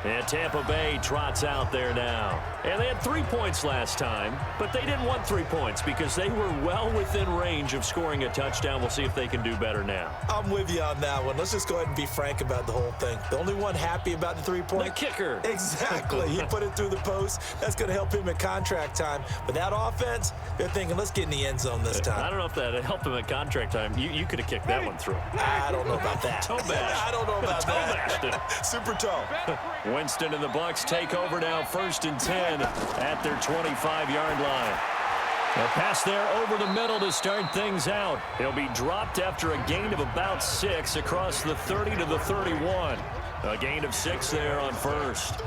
And Tampa Bay trots out there now. And they had 3 points last time, but they didn't want 3 points because they were well within range of scoring a touchdown. We'll see if they can do better now. I'm with you on that one. Let's just go ahead and be frank about the whole thing. The only one happy about the 3-point. The kicker. Exactly. He put it through the post. That's going to help him at contract time. But that offense, they're thinking, let's get in the end zone this time. I don't know if that helped him at contract time. You could have kicked that one through. I don't know about that. Toe bash. I don't know about Toe that. Super toe. Winston and the Bucs take over now, 1st and 10 at their 25-yard line. A pass there over the middle to start things out. He'll be dropped after a gain of about 6 across the 30 to the 31. A gain of 6 there on first.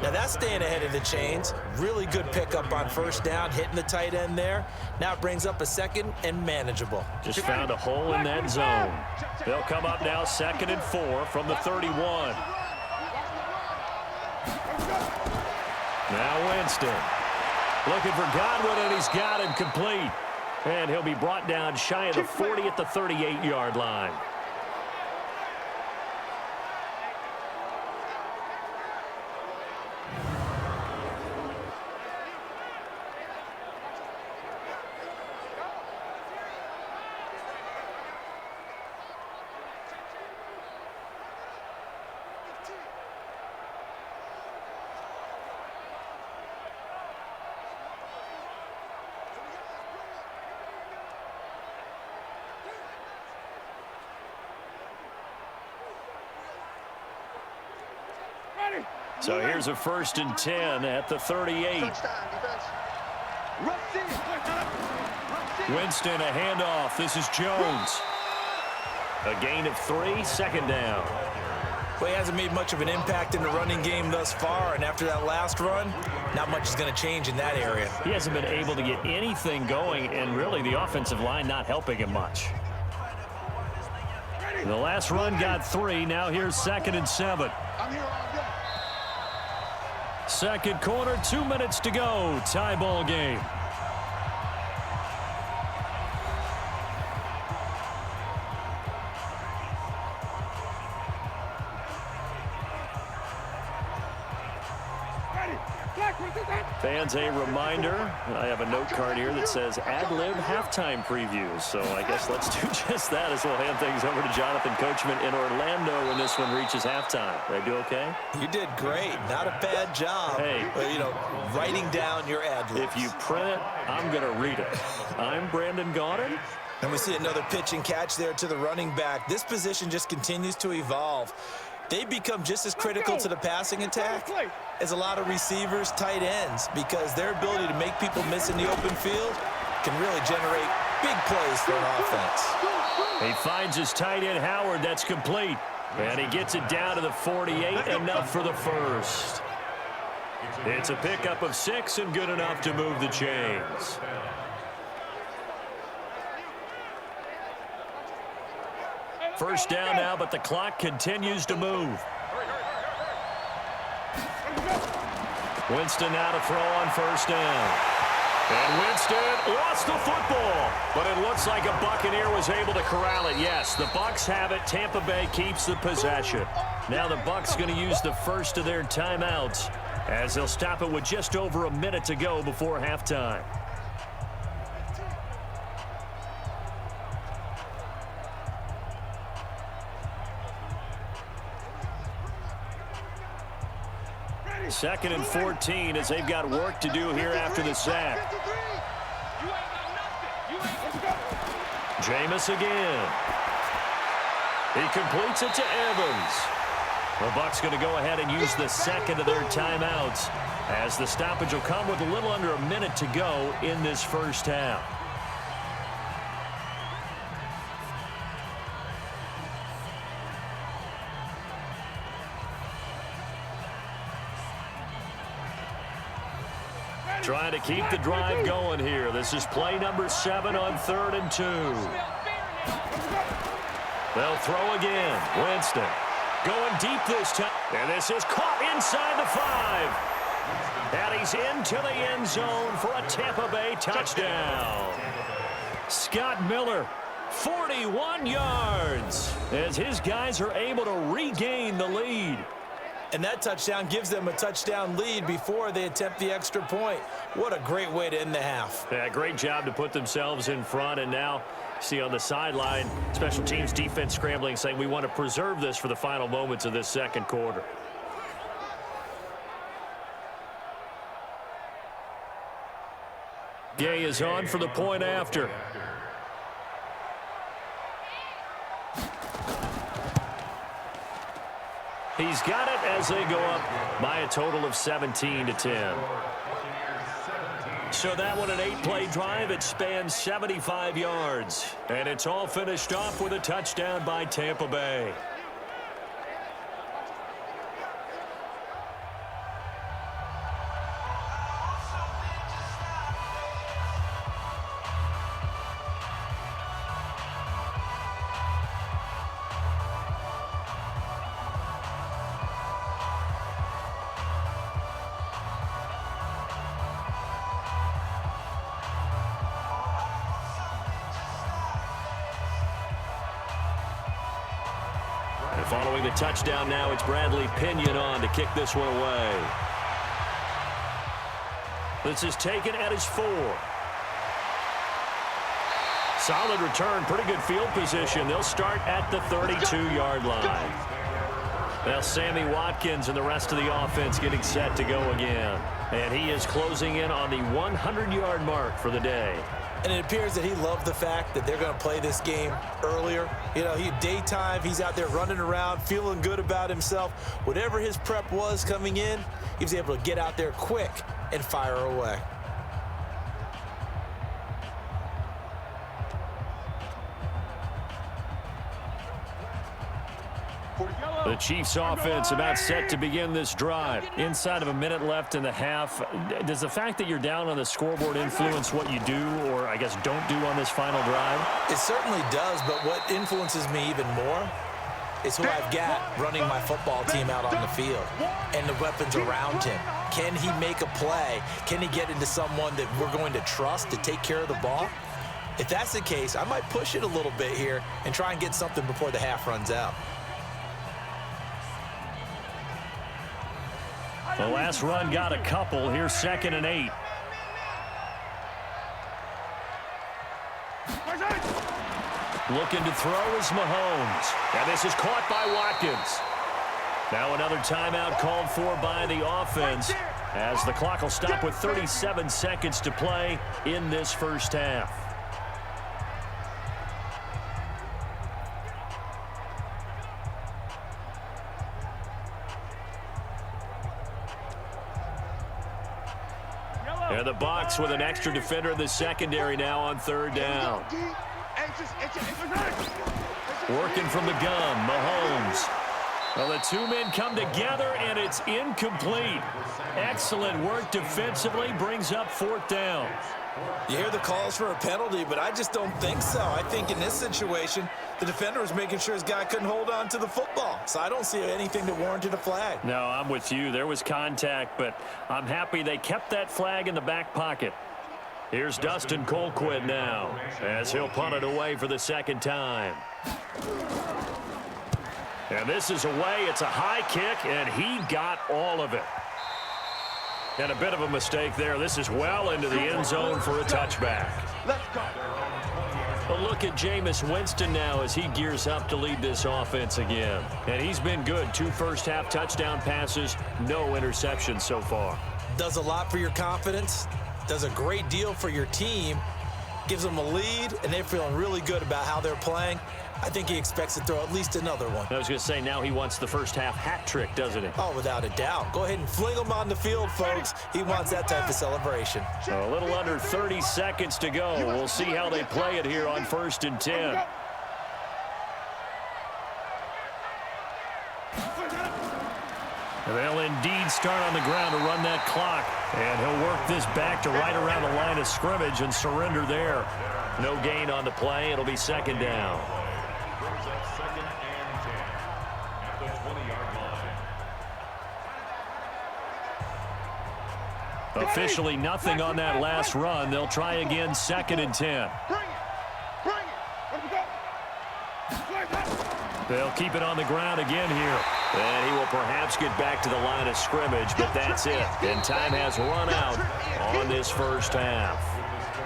Now that's staying ahead of the chains. Really good pickup on 1st down, hitting the tight end there. Now it brings up a 2nd and manageable. Just found a hole in that zone. They'll come up now 2nd and 4 from the 31. Now Winston looking for Godwin, and he's got him complete. And he'll be brought down shy of the 40 at the 38-yard line. So here's a 1st and 10 at the 38. Winston, a handoff. This is Jones. A gain of 3, 2nd down. Well, he hasn't made much of an impact in the running game thus far, and after that last run, not much is going to change in that area. He hasn't been able to get anything going, and really the offensive line not helping him much. The last run got 3. Now here's 2nd and 7. Second quarter, 2 minutes to go. Tie ball game. Fans, a reminder, I have a note card here that says ad-lib halftime previews. So I guess let's do just that as we'll hand things over to Jonathan Coachman in Orlando when this one reaches halftime. Did I do okay? You did great. Not a bad job. Hey. Writing down your ad-libs. If you print it, I'm going to read it. I'm Brandon Gaudin. And we see another pitch and catch there to the running back. This position just continues to evolve. They become just as critical to the passing attack as a lot of receivers, tight ends, because their ability to make people miss in the open field can really generate big plays for an offense. He finds his tight end, Howard. That's complete. And he gets it down to the 48, enough for the first. It's a pickup of 6 and good enough to move the chains. First down now, but the clock continues to move. Winston now to throw on 1st down. And Winston lost the football, but it looks like a Buccaneer was able to corral it. Yes, the Bucs have it. Tampa Bay keeps the possession. Now the Bucs going to use the first of their timeouts as they'll stop it with just over a minute to go before halftime. Second and 14 as they've got work to do here after the sack. Jameis again. He completes it to Evans. The Bucs going to go ahead and use the second of their timeouts as the stoppage will come with a little under a minute to go in this first half. Trying to keep the drive going here. This is play number 7 on 3rd and 2. They'll throw again. Winston going deep this time. And this is caught inside the 5. And he's into the end zone for a Tampa Bay touchdown. Scott Miller, 41 yards, as his guys are able to regain the lead. And that touchdown gives them a touchdown lead before they attempt the extra point. What a great way to end the half. Yeah, great job to put themselves in front. And now, see on the sideline, special teams defense scrambling, saying we want to preserve this for the final moments of this second quarter. Gay is on for the point after. He's got it as they go up by a total of 17-10. So that one, an 8-play drive. It spans 75 yards. And it's all finished off with a touchdown by Tampa Bay. Following the touchdown now, it's Bradley Pinion on to kick this one away. This is taken at his 4. Solid return, pretty good field position. They'll start at the 32-yard line. Now Sammy Watkins and the rest of the offense getting set to go again. And he is closing in on the 100-yard mark for the day. And it appears that he loved the fact that they're going to play this game earlier. You know, daytime, he's out there running around, feeling good about himself. Whatever his prep was coming in, he was able to get out there quick and fire away. The Chiefs offense about set to begin this drive. Inside of a minute left in the half. Does the fact that you're down on the scoreboard influence what you do, or I guess don't do on this final drive? It certainly does, but what influences me even more is who I've got running my football team out on the field and the weapons around him. Can he make a play? Can he get into someone that we're going to trust to take care of the ball? If that's the case, I might push it a little bit here and try and get something before the half runs out. The last run got a couple. Here's 2nd and 8. Looking to throw is Mahomes. And this is caught by Watkins. Now another timeout called for by the offense as the clock will stop with 37 seconds to play in this first half. And the Bucs with an extra defender in the secondary now on 3rd down. Working from the gun, Mahomes. Well, the two men come together, and it's incomplete. Excellent work defensively, brings up 4th down. You hear the calls for a penalty, but I just don't think so. I think in this situation, the defender was making sure his guy couldn't hold on to the football. So I don't see anything that warranted a flag. No, I'm with you. There was contact, but I'm happy they kept that flag in the back pocket. Here's Dustin Colquitt now as he'll punt it away for the 2nd time. And this is away. It's a high kick, and he got all of it. And a bit of a mistake there. This is well into the end zone for a touchback. Let's go. A look at Jameis Winston now as he gears up to lead this offense again. And he's been good. 2 first-half touchdown passes, no interceptions so far. Does a lot for your confidence, does a great deal for your team, gives them a lead, and they're feeling really good about how they're playing. I think he expects to throw at least another one. I was going to say, now he wants the first-half hat trick, doesn't he? Oh, without a doubt. Go ahead and fling him on the field, folks. He wants that type of celebration. A little under 30 seconds to go. We'll see how they play it here on 1st and 10. They'll indeed start on the ground to run that clock. And he'll work this back to right around the line of scrimmage and surrender there. No gain on the play. It'll be 2nd down. Officially nothing on that last run. They'll try again, 2nd and 10. Bring it. Bring it. Let's go. They'll keep it on the ground again here. And he will perhaps get back to the line of scrimmage, but that's it. And time has run out on this first half.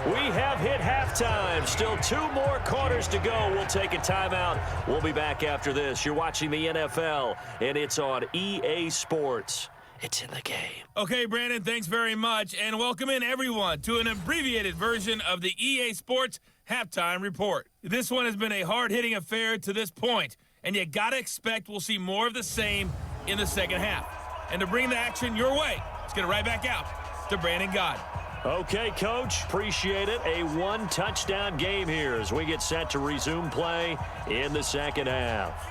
We have hit halftime. Still 2 more quarters to go. We'll take a timeout. We'll be back after this. You're watching the NFL, and it's on EA Sports. It's in the game. Okay, Brandon, thanks very much. And welcome in, everyone, to an abbreviated version of the EA Sports Halftime Report. This one has been a hard-hitting affair to this point, and you got to expect we'll see more of the same in the second half. And to bring the action your way, let's get it right back out to Brandon Gaudin. Okay, Coach, appreciate it. A 1-touchdown game here as we get set to resume play in the second half.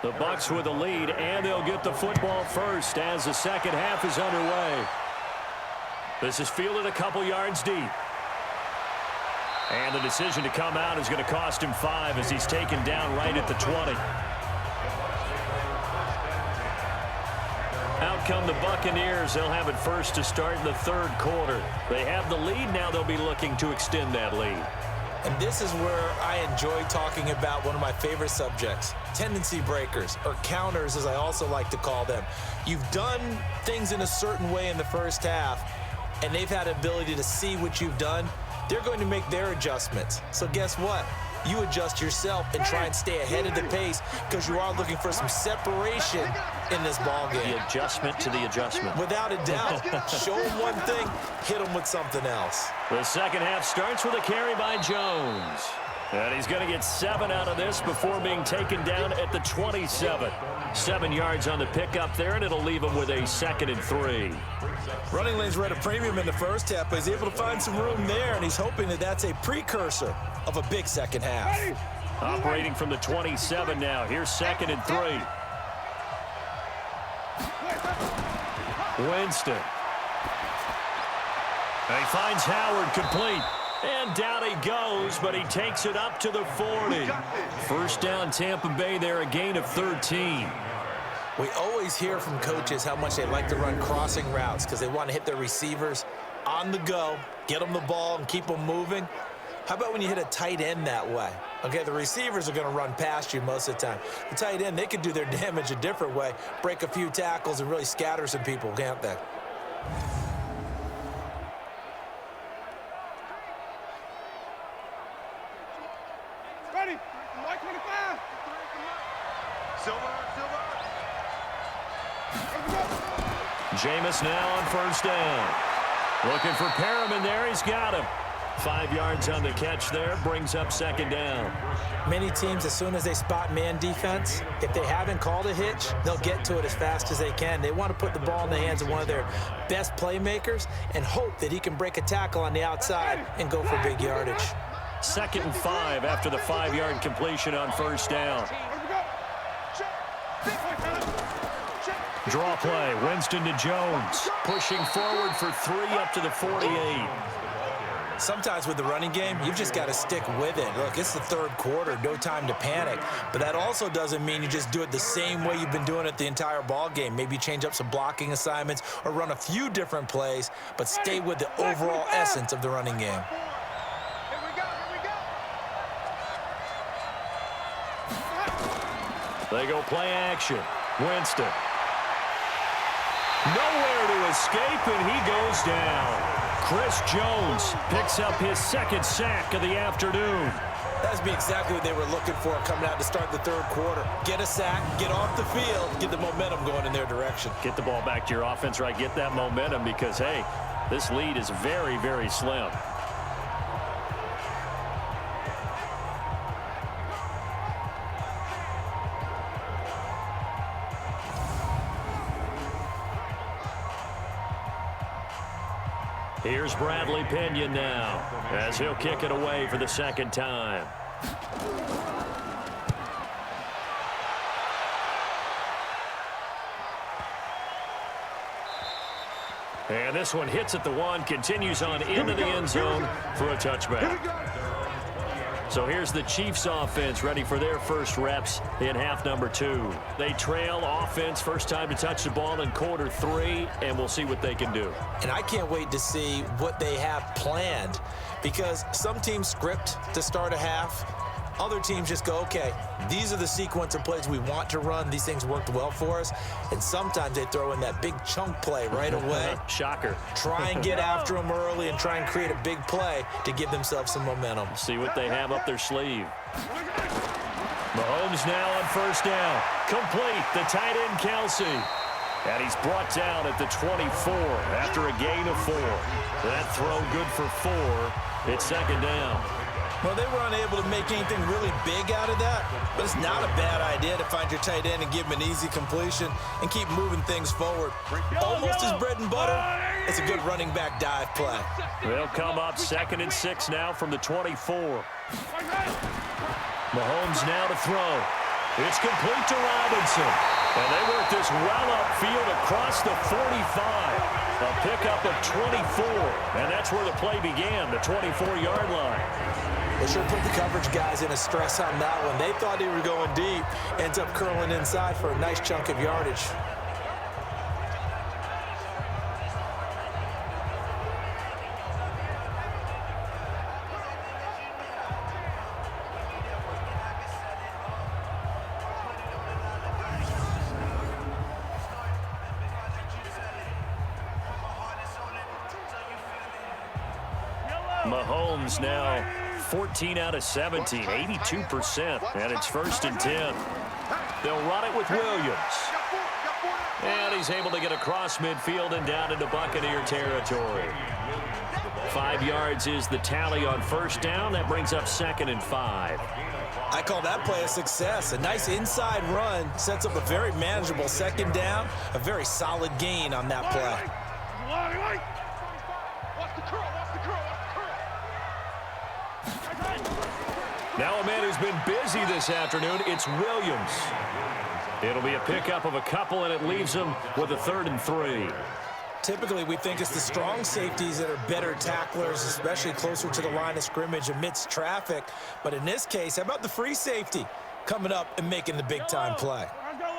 The Bucs with the lead, and they'll get the football first as the second half is underway. This is fielded a couple yards deep. And the decision to come out is going to cost him 5 as he's taken down right at the 20. Out come the Buccaneers. They'll have it first to start in the third quarter. They have the lead. Now they'll be looking to extend that lead. And this is where I enjoy talking about one of my favorite subjects, tendency breakers, or counters as I also like to call them. You've done things in a certain way in the first half, and they've had the ability to see what you've done. They're going to make their adjustments. So guess what? You adjust yourself and try and stay ahead of the pace because you are looking for some separation in this ball game. The adjustment to the adjustment. Without a doubt. Show them one thing, hit them with something else. The second half starts with a carry by Jones. And he's going to get 7 out of this before being taken down at the 27. 7 yards on the pickup there, and it'll leave him with a 2nd and 3. Running lanes were at a premium in the first half, but he's able to find some room there, and he's hoping that that's a precursor of a big second half. Operating from the 27 now. Here's 2nd and 3. Winston. And he finds Howard complete. And down he goes, but he takes it up to the 40. First down Tampa Bay there, a gain of 13. We always hear from coaches how much they like to run crossing routes because they want to hit their receivers on the go, get them the ball, and keep them moving. How about when you hit a tight end that way? Okay, the receivers are going to run past you most of the time. The tight end, they can do their damage a different way, break a few tackles, and really scatter some people, can't they? Ready? White 25. Silver. Jameis now on first down. Looking for Perriman there. He's got him. 5 yards on the catch there. Brings up 2nd down. Many teams, as soon as they spot man defense, if they haven't called a hitch, they'll get to it as fast as they can. They want to put the ball in the hands of one of their best playmakers and hope that he can break a tackle on the outside and go for big yardage. 2nd and 5 after the 5-yard completion on first down. Draw play, Winston to Jones. Pushing forward for 3 up to the 48. Sometimes with the running game, you've just got to stick with it. Look, it's the third quarter, no time to panic. But that also doesn't mean you just do it the same way you've been doing it the entire ball game. Maybe change up some blocking assignments or run a few different plays, but stay with the overall essence of the running game. They go play action. Winston. Nowhere to escape, and he goes down. Chris Jones picks up his 2nd sack of the afternoon. That's exactly what they were looking for coming out to start the third quarter. Get a sack, get off the field, get the momentum going in their direction. Get the ball back to your offense, right? Get that momentum because, hey, this lead is very, very slim. Here's Bradley Pinion now as he'll kick it away for the 2nd time. And this one hits at the 1, continues on into the end zone for a touchback. So here's the Chiefs offense ready for their first reps in half number 2. They trail offense, first time to touch the ball in quarter 3, and we'll see what they can do. And I can't wait to see what they have planned, because some teams script to start a half. Other teams just go, okay, these are the sequence of plays we want to run. These things worked well for us. And sometimes they throw in that big chunk play right away. Shocker. Try and get after them early and try and create a big play to give themselves some momentum. See what they have up their sleeve. Mahomes now on first down. Complete, the tight end Kelsey. And he's brought down at the 24 after a gain of 4. That throw good for 4. It's second down. Well, they were unable to make anything really big out of that, but it's not a bad idea to find your tight end and give him an easy completion and keep moving things forward. Almost his bread and butter. It's a good running back dive play. They'll come up 2nd and 6 now from the 24. Mahomes now to throw. It's complete to Robinson. And they work this well upfield across the 45. A pickup of 24. And that's where the play began, the 24-yard line. They sure put the coverage guys in a stress on that one. They thought they were going deep. Ends up curling inside for a nice chunk of yardage. Mahomes now 14 out of 17, 82%, and it's 1st and 10. They'll run it with Williams. And he's able to get across midfield and down into Buccaneer territory. 5 yards is the tally on first down. That brings up 2nd and 5. I call that play a success. A nice inside run sets up a very manageable second down. A very solid gain on that play. Now a man who's been busy this afternoon, it's Williams. It'll be a pickup of a couple, and it leaves him with a 3rd and 3. Typically, we think it's the strong safeties that are better tacklers, especially closer to the line of scrimmage amidst traffic. But in this case, how about the free safety coming up and making the big-time play?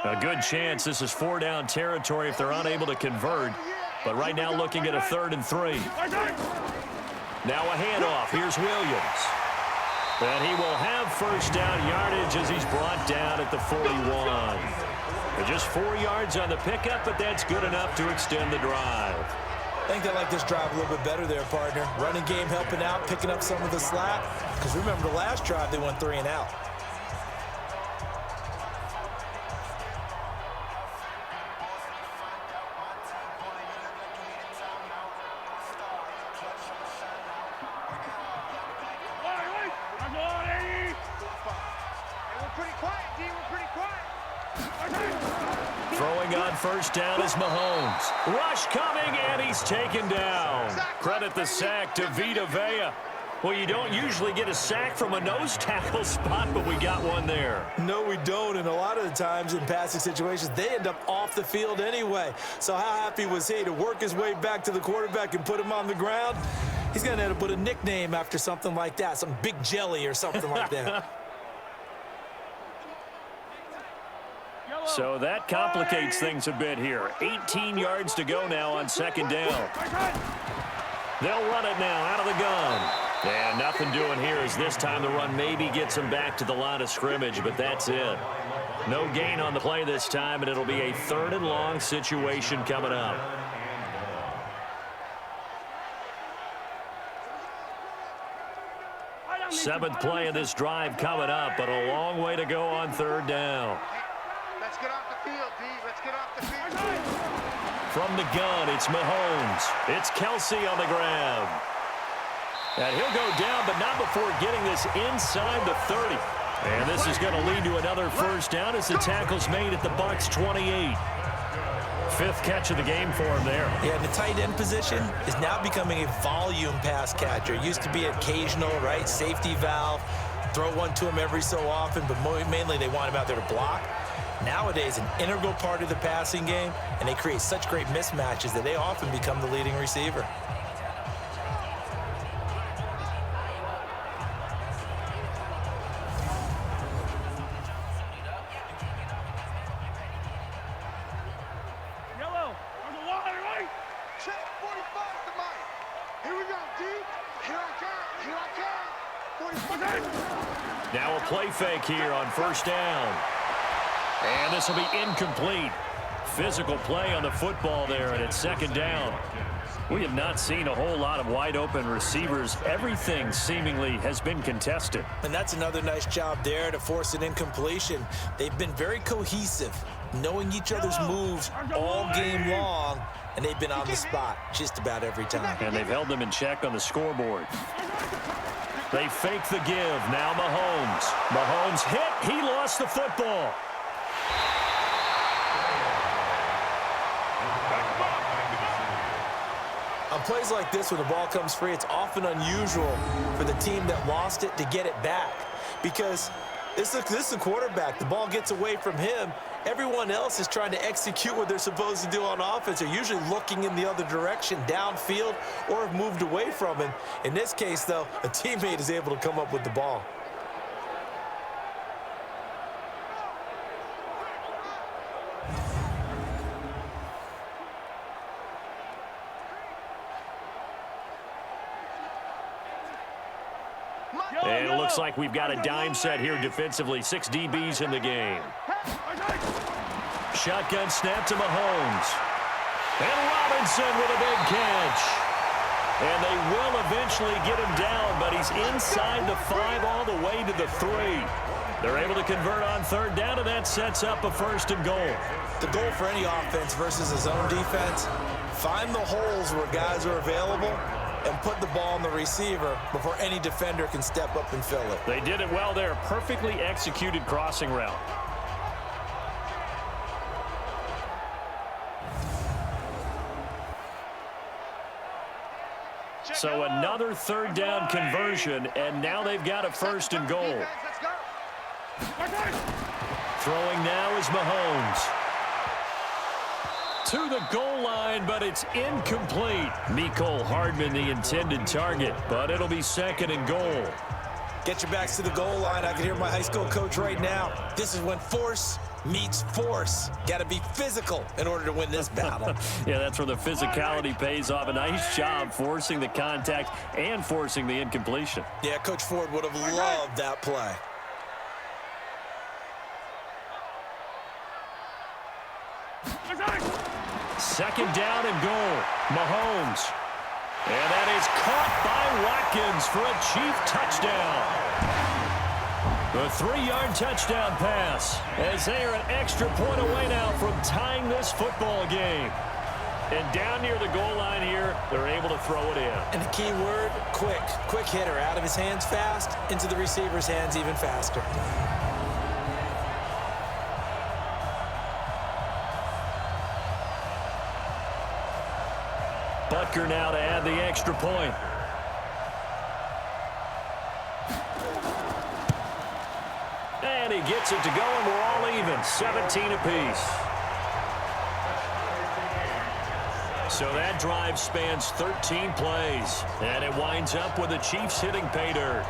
A good chance this is 4-down territory if they're unable to convert. But right now looking at a 3rd and 3. Now a handoff. Here's Williams. And he will have first down yardage as he's brought down at the 41. Just 4 yards on the pickup, but that's good enough to extend the drive. I think they like this drive a little bit better there, partner. Running game helping out, picking up some of the slack. Because remember the last drive, they went 3 and out. Throwing on first down is Mahomes. Rush coming, and he's taken down. Credit the sack to Vita Vea. Well, you don't usually get a sack from a nose tackle spot, but we got one there. No, we don't, and a lot of the times in passing situations, they end up off the field anyway. So how happy was he to work his way back to the quarterback and put him on the ground? He's going to end up with a nickname after something like that, some Big Jelly or something like that. So that complicates things a bit here. 18 yards to go now on second down. They'll run it now out of the gun. And nothing doing here as this time the run maybe gets them back to the line of scrimmage, but that's it. No gain on the play this time, and it'll be a 3rd and long situation coming up. Seventh play of this drive coming up, but a long way to go on 3rd down. Let's get off the field, D. Let's get off the field. From the gun, it's Mahomes. It's Kelsey on the grab. And he'll go down, but not before getting this inside the 30. And this is going to lead to another first down as the tackle's made at the Bucs 28. 5th catch of the game for him there. Yeah, and the tight end position is now becoming a volume pass catcher. It used to be occasional, right? Safety valve. Throw one to him every so often, but mainly they want him out there to block. nowadays an integral part of the passing game, and they create such great mismatches that they often become the leading receiver. Yellow, on the wide right. Check 45 to Mike. Here we go, D. Here I come. Here I come. 45. Now a play fake here on first down. And this will be incomplete. Physical play on the football there, and it's second down. We have not seen a whole lot of wide open receivers. Everything seemingly has been contested. And that's another nice job there to force an incompletion. They've been very cohesive, knowing each other's moves all game long, and they've been on the spot just about every time. And they've held them in check on the scoreboard. They fake the give. Now Mahomes. Mahomes hit. He lost the football. On plays like this, when the ball comes free, it's often unusual for the team that lost it to get it back. Because this is a quarterback. The ball gets away from him. Everyone else is trying to execute what they're supposed to do on offense. They're usually looking in the other direction, downfield, or have moved away from him. In this case, though, a teammate is able to come up with the ball. And it looks like we've got a dime set here defensively. 6 DBs in the game. Shotgun snap to Mahomes. And Robinson with a big catch. And they will eventually get him down, but he's inside the 5 all the way to the 3. They're able to convert on third down, and that sets up a first and goal. The goal for any offense versus a zone defense, find the holes where guys are available and put the ball on the receiver before any defender can step up and fill it. They did it well there. Perfectly executed crossing route. So another third down conversion, and now they've got a first and goal. Throwing now is Mahomes. To the goal line, but it's incomplete. Mecole Hardman, the intended target, but it'll be second and goal. Get your backs to the goal line. I can hear my high school coach right now. This is when force meets force. Got to be physical in order to win this battle. Yeah, that's where the physicality pays off. A nice job forcing the contact and forcing the incompletion. Yeah, Coach Ford would have loved that play. Second down and goal. Mahomes. And that is caught by Watkins for a Chief touchdown. The 3-yard touchdown pass as they are an extra point away now from tying this football game. And down near the goal line here, they're able to throw it in. And the key word, quick. Quick hitter. Out of his hands fast, into the receiver's hands even faster. Butker now to add the extra point. And he gets it to go, and we're all even, 17 apiece. So that drive spans 13 plays, and it winds up with the Chiefs hitting pay dirt.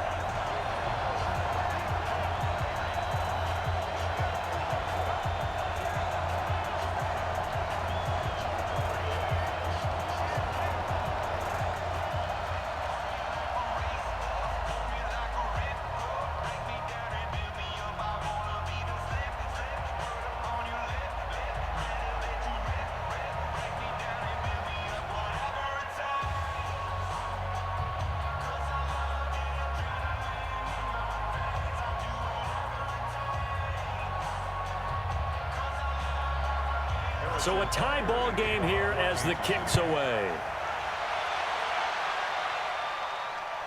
So a tie ball game here as the kick's away.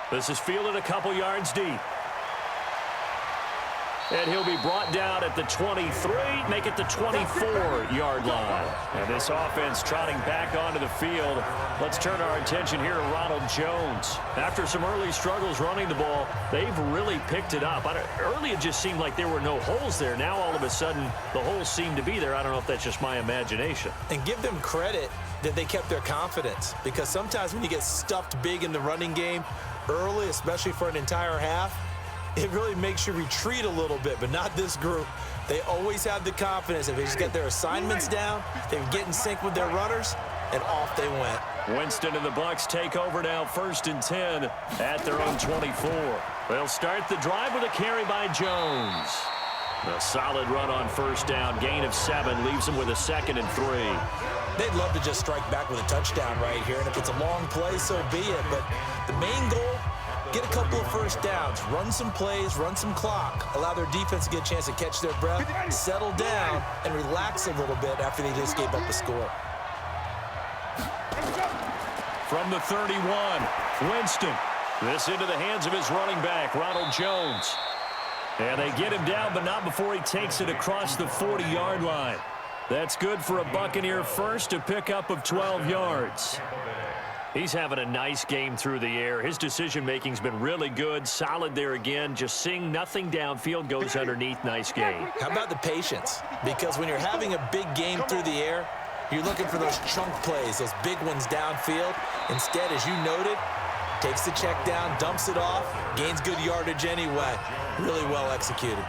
This is fielded a couple yards deep. And he'll be brought down at the 23, make it the 24-yard line. And this offense trotting back onto the field. Let's turn our attention here to Ronald Jones. After some early struggles running the ball, they've really picked it up. Early it just seemed like there were no holes there. Now all of a sudden the holes seem to be there. I don't know if that's just my imagination. And give them credit that they kept their confidence, because sometimes when you get stuffed big in the running game early, especially for an entire half, it really makes you retreat a little bit, but not this group. They always have the confidence. If they just get their assignments down, they get in sync with their runners, and off they went. Winston and the Bucs take over now, 1st and 10 at their own 24. They'll start the drive with a carry by Jones. A solid run on 1st down, gain of 7, leaves them with a 2nd and 3. They'd love to just strike back with a touchdown right here, and if it's a long play, so be it. But the main goal, get a couple of 1st downs, run some plays, run some clock, allow their defense to get a chance to catch their breath, settle down, and relax a little bit after they just gave up a score. From the 31, Winston. This into the hands of his running back, Ronald Jones. And they get him down, but not before he takes it across the 40-yard line. That's good for a Buccaneer first, a pickup of 12 yards. He's having a nice game through the air. His decision-making's been really good, solid there again. Just seeing nothing downfield, goes underneath. Nice game. How about the patience? Because when you're having a big game through the air, you're looking for those chunk plays, those big ones downfield. Instead, as you noted, takes the check down, dumps it off, gains good yardage anyway. Really well executed.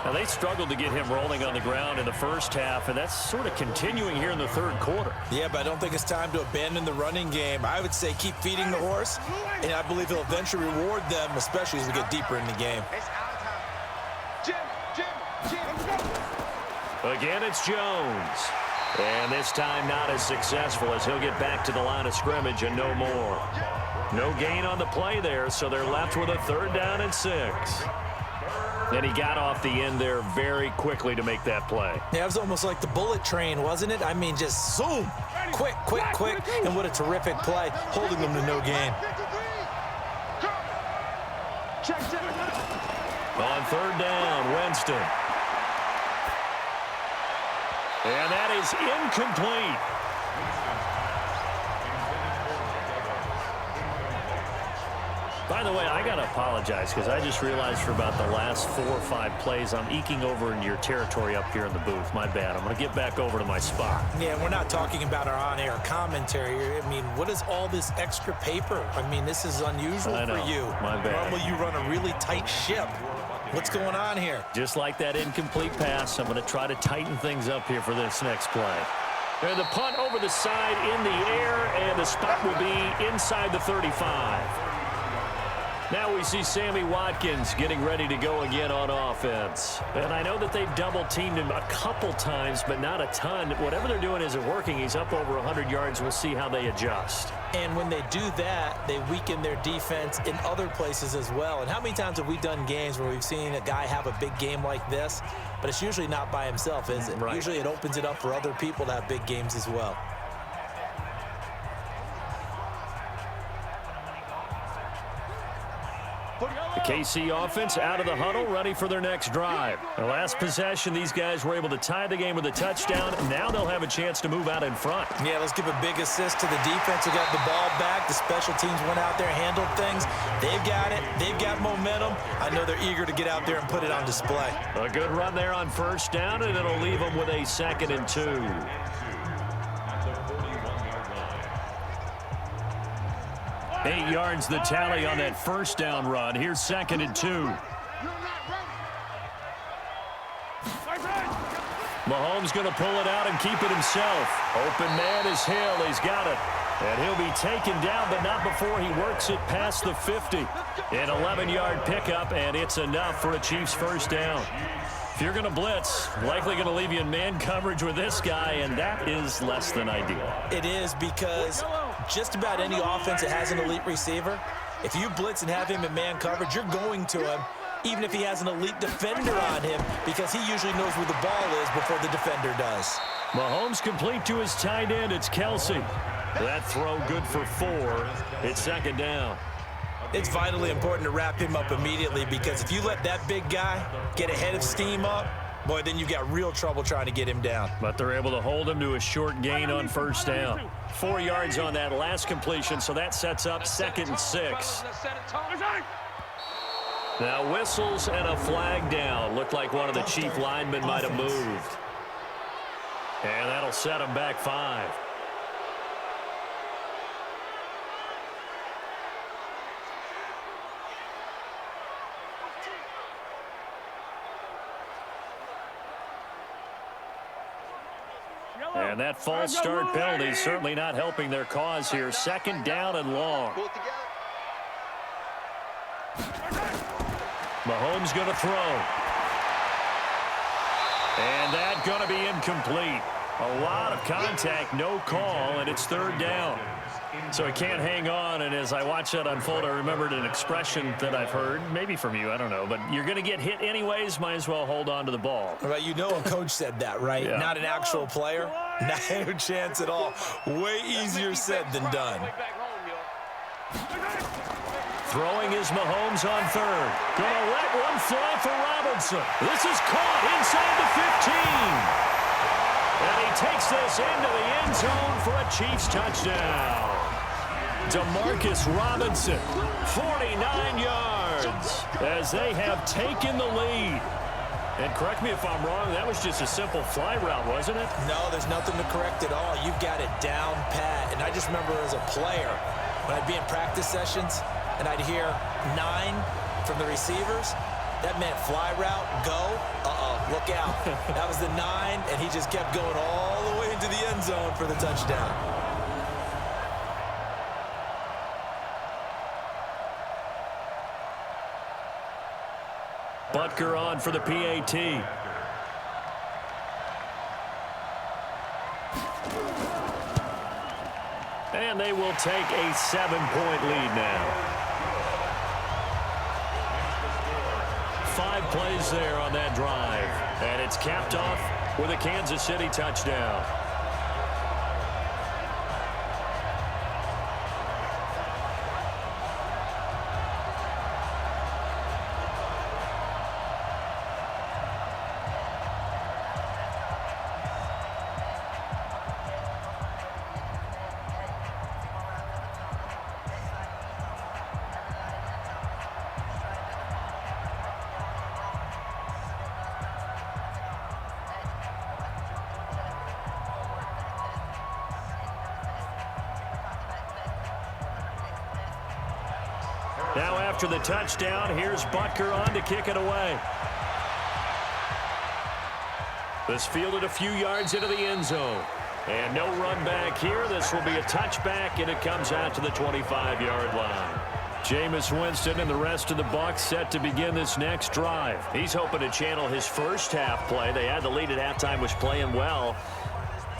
Now, they struggled to get him rolling on the ground in the first half, and that's sort of continuing here in the 3rd quarter. Yeah, but I don't think it's time to abandon the running game. I would say keep feeding the horse, and I believe he'll eventually reward them, especially as we get deeper in the game. Again, it's Jones. And this time not as successful, as he'll get back to the line of scrimmage and no more. No gain on the play there, so they're left with a 3rd down and 6. And he got off the end there very quickly to make that play. Yeah, it was almost like the bullet train, wasn't it? I mean, just zoom. Quick, quick, quick. And what a terrific play, holding them to no gain. On 3rd down, Winston. And that is incomplete. By the way, I got to apologize because I just realized for about the last 4 or 5 plays, I'm eking over into your territory up here in the booth. My bad. I'm going to get back over to my spot. Yeah, we're not talking about our on-air commentary. I mean, what is all this extra paper? I mean, this is unusual for you. My bad. Normally you run a really tight ship. What's going on here? Just like that incomplete pass, I'm going to try to tighten things up here for this next play. And the punt over the side in the air, and the spot will be inside the 35. Now we see Sammy Watkins getting ready to go again on offense. And I know that they've double-teamed him a couple times, but not a ton. Whatever they're doing isn't working. He's up over 100 yards. We'll see how they adjust. And when they do that, they weaken their defense in other places as well. And how many times have we done games where we've seen a guy have a big game like this, but it's usually not by himself, is it? Right. Usually it opens it up for other people to have big games as well. The KC offense out of the huddle, ready for their next drive. The last possession, these guys were able to tie the game with a touchdown. Now they'll have a chance to move out in front. Yeah, let's give a big assist to the defense who got the ball back. The special teams went out there, handled things. They've got it. They've got momentum. I know they're eager to get out there and put it on display. A good run there on 1st down, and it'll leave them with a 2nd and 2. 8 yards the tally on that 1st down run. Here's 2nd and 2. Mahomes going to pull it out and keep it himself. Open man is Hill. He's got it. And he'll be taken down, but not before he works it past the 50. An 11-yard pickup, and it's enough for a Chiefs 1st down. If you're going to blitz, likely going to leave you in man coverage with this guy, and that is less than ideal. It is, because just about any offense that has an elite receiver, if you blitz and have him in man coverage, you're going to him, even if he has an elite defender on him, because he usually knows where the ball is before the defender does. Mahomes complete to his tight end. It's Kelsey. That throw good for 4. It's 2nd down. It's vitally important to wrap him up immediately, because if you let that big guy get ahead of steam up, boy, then you've got real trouble trying to get him down. But they're able to hold him to a short gain on first down. 4 yards on that last completion, so that sets up 2nd and 6. Now whistles and a flag down. Looked like one of the chief linemen might have moved. And that'll set him back 5. And that false start penalty is certainly not helping their cause here. 2nd down and long. Mahomes going to throw. And that's going to be incomplete. A lot of contact, no call, and it's 3rd down. So he can't hang on, and as I watch that unfold, I remembered an expression that I've heard, maybe from you, I don't know, but you're going to get hit anyways, might as well hold on to the ball. Right, you know a coach said that, right? Yeah. Not an actual player. No chance at all. Way easier said than done. Throwing is Mahomes on 3rd. Gonna let one fly for Robinson. This is caught inside the 15. And he takes this into the end zone for a Chiefs touchdown. Demarcus Robinson, 49 yards, as they have taken the lead. And correct me if I'm wrong, that was just a simple fly route, wasn't it? No, there's nothing to correct at all. You've got it down pat. And I just remember as a player, when I'd be in practice sessions, and I'd hear 9 from the receivers, that meant fly route, go, look out. That was the 9, and he just kept going all the way into the end zone for the touchdown. Butker on for the PAT. And they will take a 7-point lead now. 5 plays there on that drive. And it's capped off with a Kansas City touchdown. Now after the touchdown, here's Butker on to kick it away. This fielded a few yards into the end zone. And no run back here. This will be a touchback, and it comes out to the 25-yard line. Jameis Winston and the rest of the Bucs set to begin this next drive. He's hoping to channel his first half play. They had the lead at halftime, was playing well.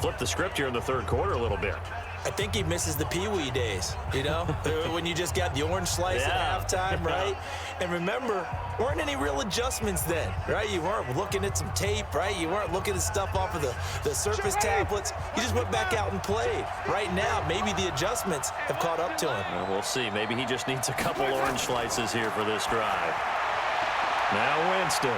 Flip the script here in the 3rd quarter a little bit. I think he misses the Pee-wee days, you know, when you just got the orange slice at halftime, right? And remember, weren't any real adjustments then, right? You weren't looking at some tape, right? You weren't looking at stuff off of the Surface tablets. You just went back out and played. Right now, maybe the adjustments have caught up to him. Well, we'll see. Maybe he just needs a couple orange slices here for this drive. Now Winston.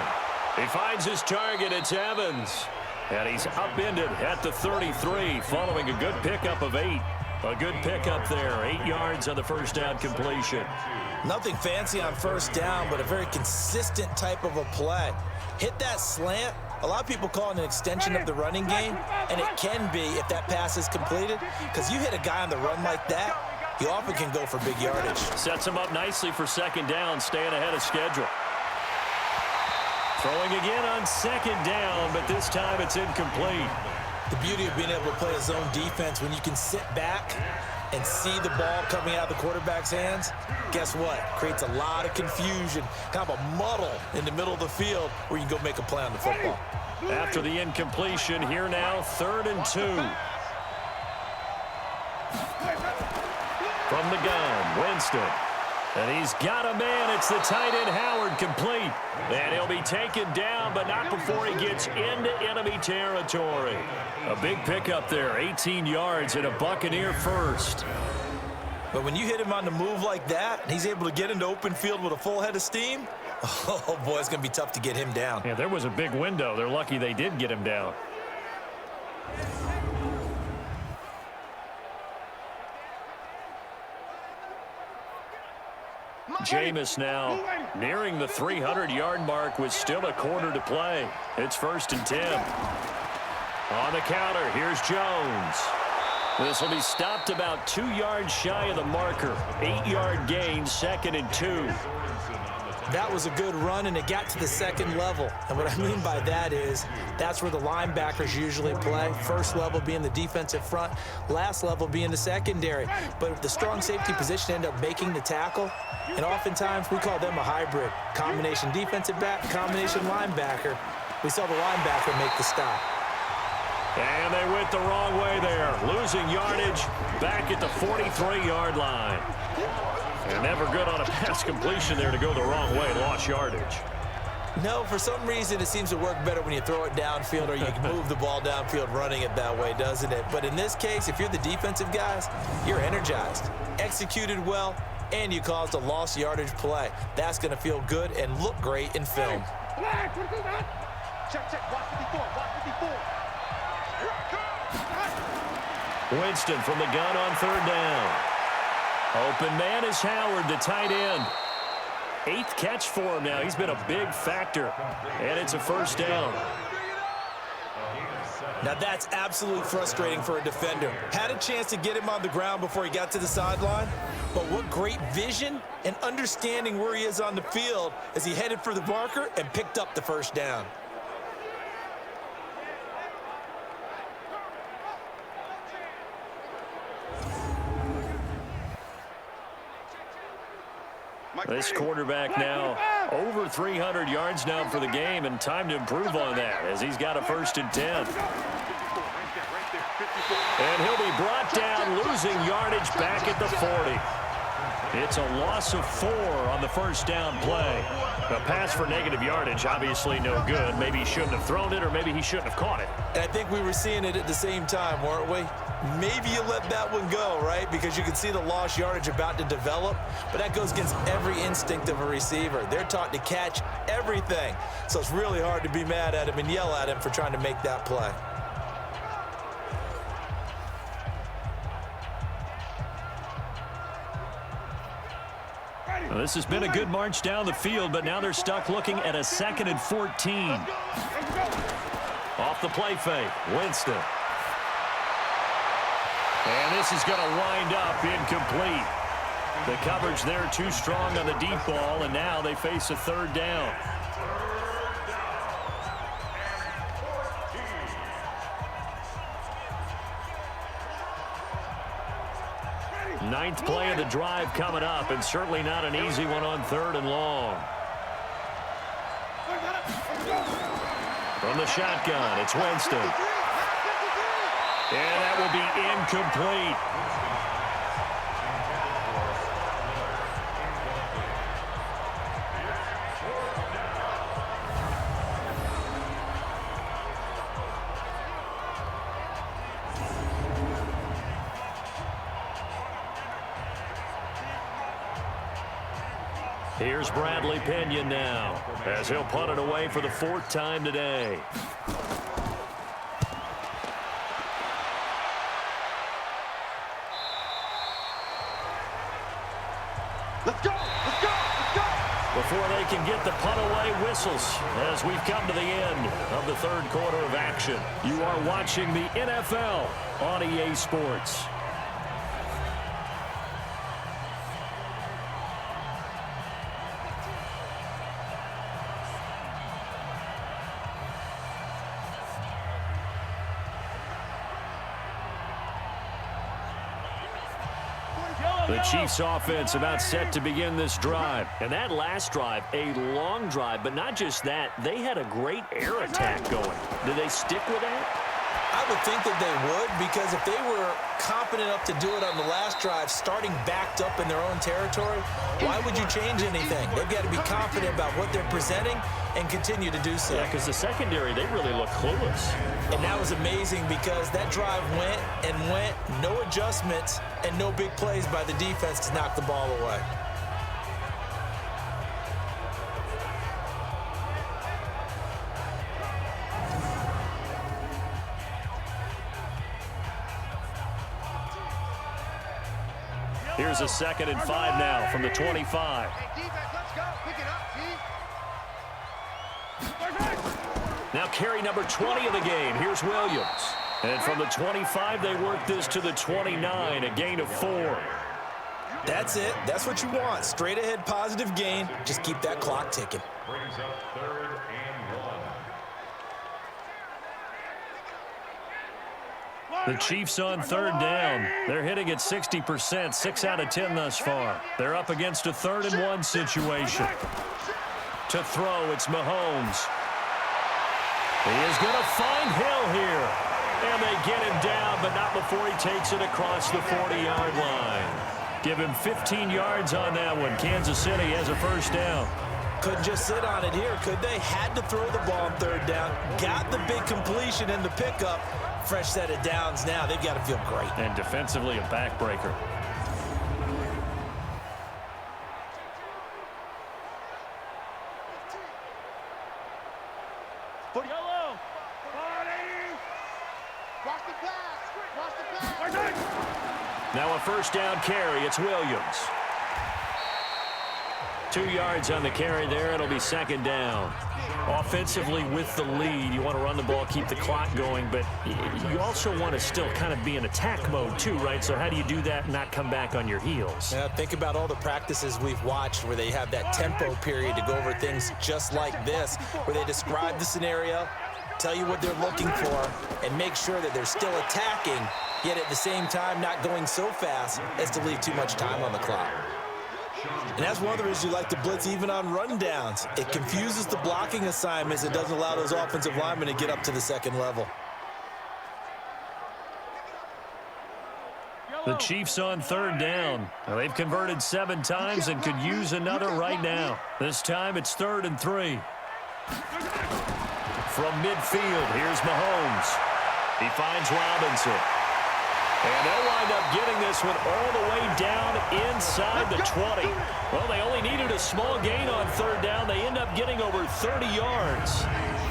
He finds his target. It's Evans. And he's upended at the 33 following a good pickup of 8. A good pickup there. 8 yards on the first down completion. Nothing fancy on first down, but a very consistent type of a play. Hit that slant. A lot of people call it an extension of the running game, and it can be if that pass is completed, because you hit a guy on the run like that, you often can go for big yardage. Sets him up nicely for 2nd down, staying ahead of schedule. Throwing again on 2nd down, but this time it's incomplete. The beauty of being able to play a zone defense, when you can sit back and see the ball coming out of the quarterback's hands, guess what? Creates a lot of confusion, kind of a muddle in the middle of the field where you can go make a play on the football. After the incompletion, here now, 3rd and 2. From the gun, Winston. And he's got a man. It's the tight end, Howard, complete. And he'll be taken down, but not before he gets into enemy territory. A big pickup there, 18 yards and a Buccaneer first. But when you hit him on the move like that, and he's able to get into open field with a full head of steam, oh, boy, it's going to be tough to get him down. Yeah, there was a big window. They're lucky they did get him down. Jameis now nearing the 300-yard mark with still a quarter to play. It's 1st and 10. On the counter, here's Jones. This will be stopped about 2 yards shy of the marker. 8-yard gain, 2nd and 2. That was a good run, and it got to the second level. And what I mean by that is that's where the linebackers usually play. First level being the defensive front, last level being the secondary. But if the strong safety position ended up making the tackle, and oftentimes we call them a hybrid. Combination defensive back, combination linebacker. We saw the linebacker make the stop. And they went the wrong way there. Losing yardage back at the 43-yard line. And never good on a pass completion there to go the wrong way. Lost yardage. No, for some reason it seems to work better when you throw it downfield or you can move the ball downfield running it that way, doesn't it? But in this case, if you're the defensive guys, you're energized, executed well, and you caused a lost yardage play. That's going to feel good and look great in film. Check, watch 54, watch 54. Winston from the gun on 3rd down. Open man is Howard, the tight end. 8th catch for him now. He's been a big factor. And it's a 1st down. Now that's absolutely frustrating for a defender. Had a chance to get him on the ground before he got to the sideline, but what great vision and understanding where he is on the field as he headed for the marker and picked up the 1st down. This quarterback now over 300 yards now for the game, and time to improve on that as he's got a 1st and 10. And he'll be brought down, losing yardage back at the 40. It's a loss of 4 on the 1st down play. A pass for negative yardage, obviously no good. Maybe he shouldn't have thrown it, or maybe he shouldn't have caught it. And I think we were seeing it at the same time, weren't we? Maybe you let that one go, right? Because you can see the lost yardage about to develop, but that goes against every instinct of a receiver. They're taught to catch everything. So it's really hard to be mad at him and yell at him for trying to make that play. Well, this has been a good march down the field, but now they're stuck looking at a 2nd and 14. Off the play fake, Winston. And this is going to wind up incomplete. The coverage there too strong on the deep ball, and now they face a 3rd down. Ninth play of the drive coming up, and certainly not an easy one on 3rd and long. From the shotgun, it's Winston. And that will be incomplete. Here's Bradley Pinion now, as he'll punt it away for the 4th time today. Let's go! Let's go! Let's go! Before they can get the punt away, whistles as we've come to the end of the 3rd quarter of action. You are watching the NFL on EA Sports. The Chiefs offense about set to begin this drive. And that last drive, a long drive, but not just that. They had a great air attack going. Did they stick with that? I would think that they would, because if they were confident enough to do it on the last drive, starting backed up in their own territory, why would you change anything? They've got to be confident about what they're presenting and continue to do so. Yeah, because the secondary, they really look clueless. And that was amazing because that drive went and went, no adjustments, and no big plays by the defense to knock the ball away. Here's a 2nd and 5 now from the 25. Hey, defense, let's go. Pick it up, T. Now carry number 20 of the game. Here's Williams. And from the 25, they work this to the 29, a gain of 4. That's it. That's what you want. Straight ahead, positive gain. Just keep that clock ticking. Brings up 3rd and 1. The Chiefs on 3rd down. They're hitting at 60%, 6 out of 10 thus far. They're up against a 3rd and 1 situation. To throw, it's Mahomes. He is going to find Hill here. And they get him down, but not before he takes it across the 40-yard line. Give him 15 yards on that one. Kansas City has a 1st down. Couldn't just sit on it here, could they? Had to throw the ball on 3rd down. Got the big completion in the pickup. Fresh set of downs now. They've got to feel great. And defensively, a backbreaker. Yellow. Watch the pass. Watch the pass. Now a 1st down carry. It's Williams. 2 yards on the carry there. It'll be 2nd down. Offensively with the lead, you want to run the ball, keep the clock going, but you also want to still kind of be in attack mode too, right? So how do you do that and not come back on your heels? Yeah, think about all the practices we've watched where they have that tempo period to go over things just like this, where they describe the scenario, tell you what they're looking for, and make sure that they're still attacking, yet at the same time not going so fast as to leave too much time on the clock. And that's one of the reasons you like to blitz even on rundowns. It confuses the blocking assignments. It doesn't allow those offensive linemen to get up to the 2nd level. The Chiefs on 3rd down. Now, they've converted 7 times and could use another right now. This time it's 3rd and 3. From midfield, here's Mahomes. He finds Robinson. And they'll wind up getting this one all the way down inside the 20. Well, they only needed a small gain on 3rd down. They end up getting over 30 yards.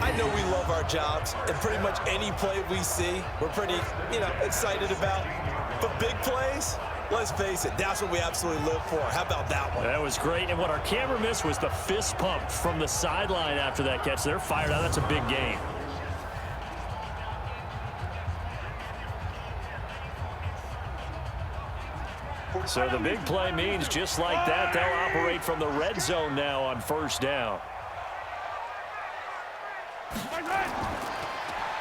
I know we love our jobs, and pretty much any play we see, we're pretty, excited about. But big plays, let's face it, that's what we absolutely live for. How about that one? That was great. And what our camera missed was the fist pump from the sideline after that catch. They're fired out. That's a big gain. So the big play means just like that, they'll operate from the red zone now on 1st down.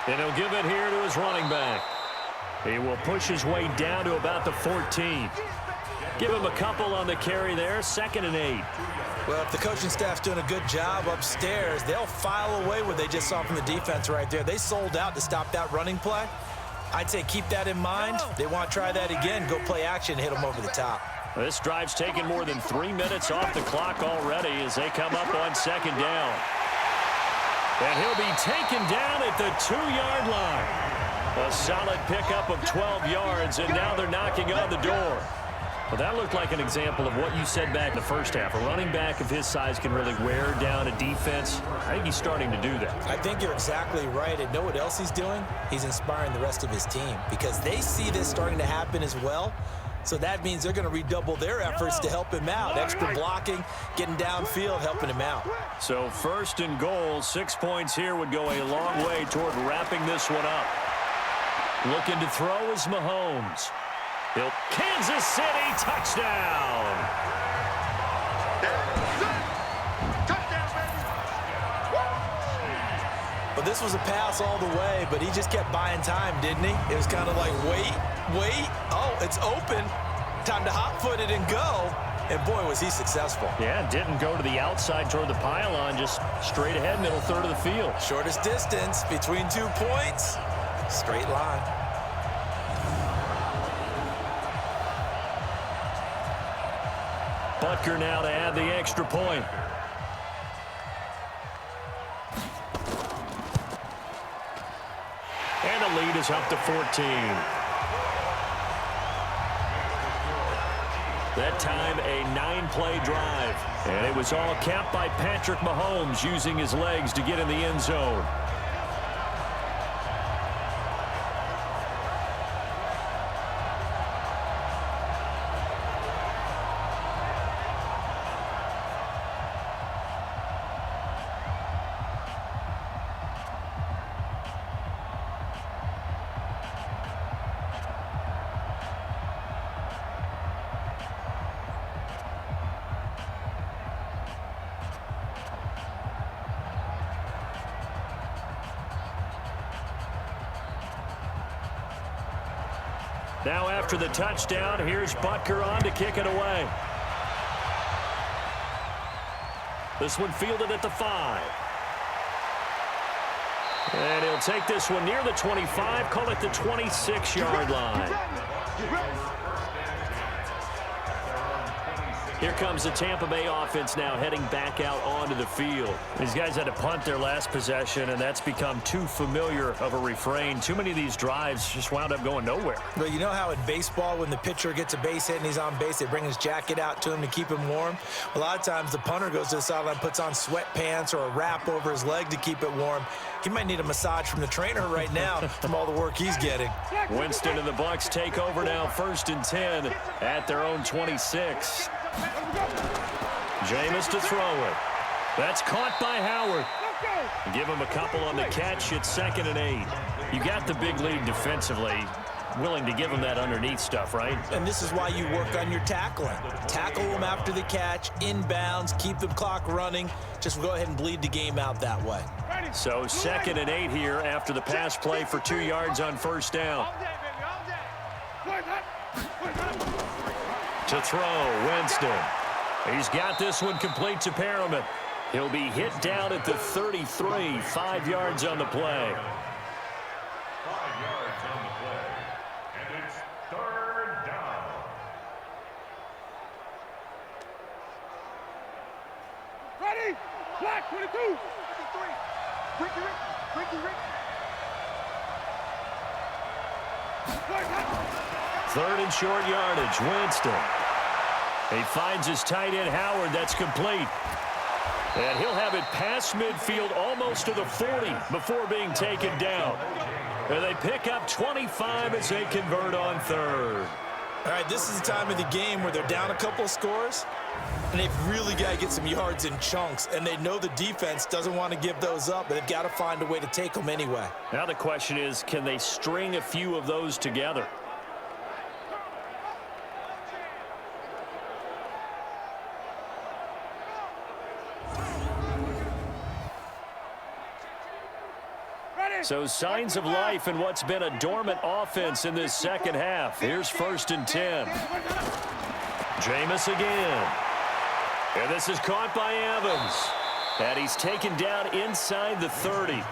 And he'll give it here to his running back. He will push his way down to about the 14. Give him a couple on the carry there, 2nd and 8. Well, if the coaching staff's doing a good job upstairs, they'll file away what they just saw from the defense right there. They sold out to stop that running play. I'd say keep that in mind. They want to try that again, go play action, hit them over the top. This drive's taken more than 3 minutes off the clock already as they come up on 2nd down. And he'll be taken down at the 2-yard line. A solid pickup of 12 yards, and now they're knocking on the door. Well, that looked like an example of what you said back in the 1st half. A running back of his size can really wear down a defense. I think he's starting to do that. I think you're exactly right. And know what else he's doing? He's inspiring the rest of his team because they see this starting to happen as well. So that means they're going to redouble their efforts to help him out. Extra blocking, getting downfield, helping him out. So 1st and goal, 6 points here would go a long way toward wrapping this one up. Looking to throw is Mahomes. Kansas City touchdown. But this was a pass all the way, but he just kept buying time, didn't he? It was kind of like, wait. Oh, it's open. Time to hot-foot it and go. And, boy, was he successful. Yeah, didn't go to the outside toward the pylon, just straight ahead, middle third of the field. Shortest distance between 2 points. Straight line. Butker now to add the extra point. And the lead is up to 14. That time, a 9-play drive. And it was all capped by Patrick Mahomes using his legs to get in the end zone. Now after the touchdown, here's Butker on to kick it away. This one fielded at the 5. And he'll take this one near the 25, call it the 26-yard line. Here comes the Tampa Bay offense now heading back out onto the field. These guys had to punt their last possession, and that's become too familiar of a refrain. Too many of these drives just wound up going nowhere. Well, you know how in baseball, when the pitcher gets a base hit and he's on base, they bring his jacket out to him to keep him warm? A lot of times the punter goes to the sideline, puts on sweatpants or a wrap over his leg to keep it warm. He might need a massage from the trainer right now from all the work he's getting. Winston and the Bucs take over now, 1st and 10 at their own 26. Jameis to throw it. That's caught by Howard. Give him a couple on the catch. It's 2nd and 8. You got the big lead defensively. Willing to give him that underneath stuff, right? And this is why you work on your tackling. Tackle them after the catch, inbounds, keep the clock running. Just go ahead and bleed the game out that way. So 2nd and 8 here after the pass play for 2 yards on 1st down. To throw, Winston. He's got this one complete to Perriman. He'll be hit down at the 33, 5 yards on the play. 5 yards on the play. And it's 3rd down. Ready? Black 22. 53. Ricky. 3rd and short yardage, Winston. He finds his tight end, Howard. That's complete. And he'll have it past midfield almost to the 40 before being taken down. And they pick up 25 as they convert on 3rd. All right, this is the time of the game where they're down a couple of scores, and they've really got to get some yards in chunks, and they know the defense doesn't want to give those up, but they've got to find a way to take them anyway. Now the question is, can they string a few of those together? So signs of life in what's been a dormant offense in this second half. Here's 1st and 10. Jameis again. And this is caught by Evans. And he's taken down inside the 30.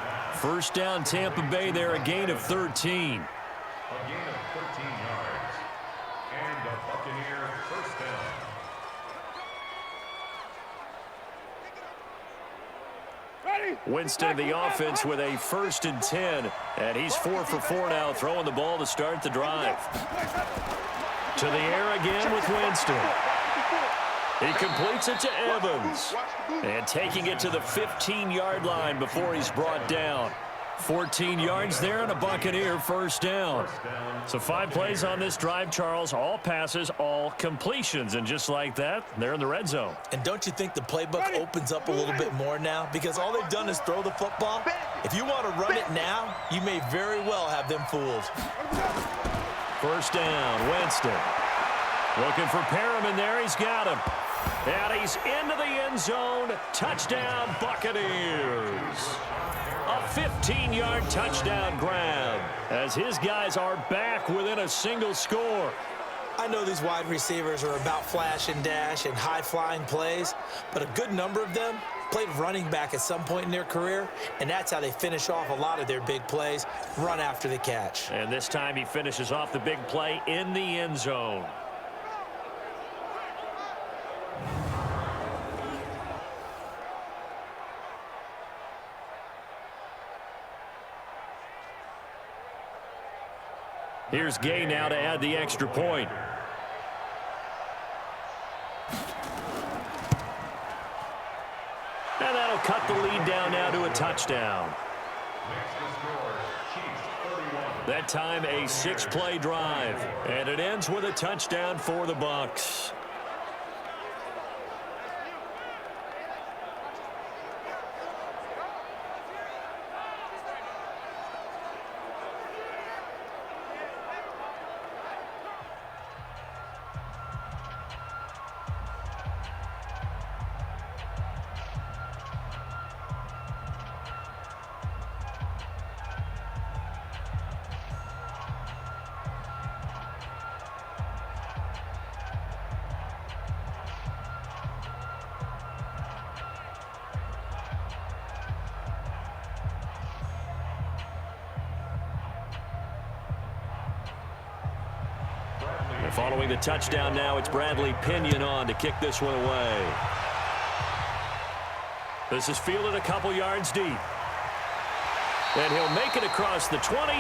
1st down Tampa Bay there, a gain of 13. A gain of 13 yards. And a Buccaneer 1st down. Winston, the offense, with a 1st and 10. And he's 4 for 4 now, throwing the ball to start the drive. To the air again with Winston. He completes it to Evans. And taking it to the 15-yard line before he's brought down. 14 yards there and a Buccaneer 1st down. So 5 plays on this drive, Charles. All passes, all completions. And just like that, they're in the red zone. And don't you think the playbook opens up a little bit more now? Because all they've done is throw the football. If you want to run it now, you may very well have them fooled. 1st down, Winston. Looking for Perriman there. He's got him. And he's into the end zone. Touchdown, Buccaneers. A 15-yard touchdown grab as his guys are back within a single score. I know these wide receivers are about flash and dash and high-flying plays, but a good number of them played running back at some point in their career, and that's how they finish off a lot of their big plays, run after the catch. And this time he finishes off the big play in the end zone. Here's Gay now to add the extra point. And that'll cut the lead down now to a touchdown. That time a 6-play drive. And it ends with a touchdown for the Bucs. Following the touchdown now, it's Bradley Pinion on to kick this one away. This is fielded a couple yards deep. And he'll make it across the 20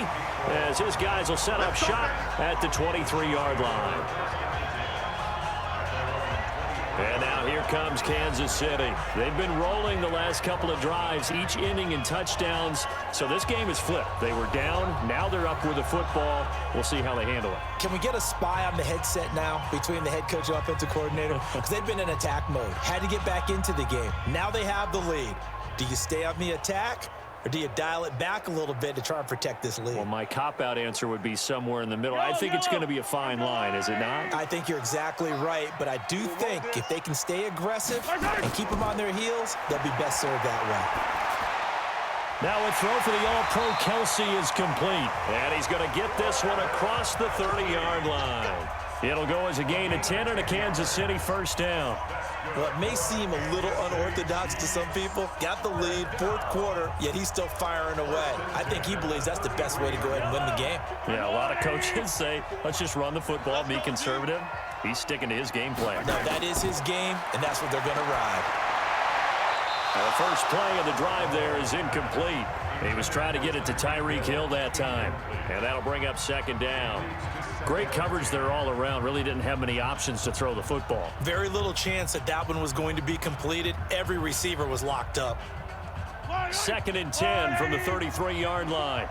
as his guys will set up shop at the 23-yard line. And now here comes Kansas City. They've been rolling the last couple of drives, each ending in touchdowns. So this game is flipped. They were down. Now they're up with the football. We'll see how they handle it. Can we get a spy on the headset now between the head coach and offensive coordinator? Because they've been in attack mode. Had to get back into the game. Now they have the lead. Do you stay on the attack? Or do you dial it back a little bit to try and protect this lead? Well, my cop-out answer would be somewhere in the middle. I think it's going to be a fine line, is it not? I think you're exactly right, but I do think if they can stay aggressive and keep them on their heels, they'll be best served that way. Now a throw for the All-Pro Kelsey is complete. And he's going to get this one across the 30-yard line. It'll go as a gain of 10 and a Kansas City first down. Well, it may seem a little unorthodox to some people. Got the lead, fourth quarter, yet he's still firing away. I think he believes that's the best way to go ahead and win the game. Yeah, a lot of coaches say, let's just run the football, be conservative. He's sticking to his game plan. No, that is his game, and that's what they're going to ride. The first play of the drive there is incomplete. He was trying to get it to Tyreek Hill that time. And that'll bring up second down. Great coverage there all around. Really didn't have many options to throw the football. Very little chance that that one was going to be completed. Every receiver was locked up. Second and 10 from the 33-yard line.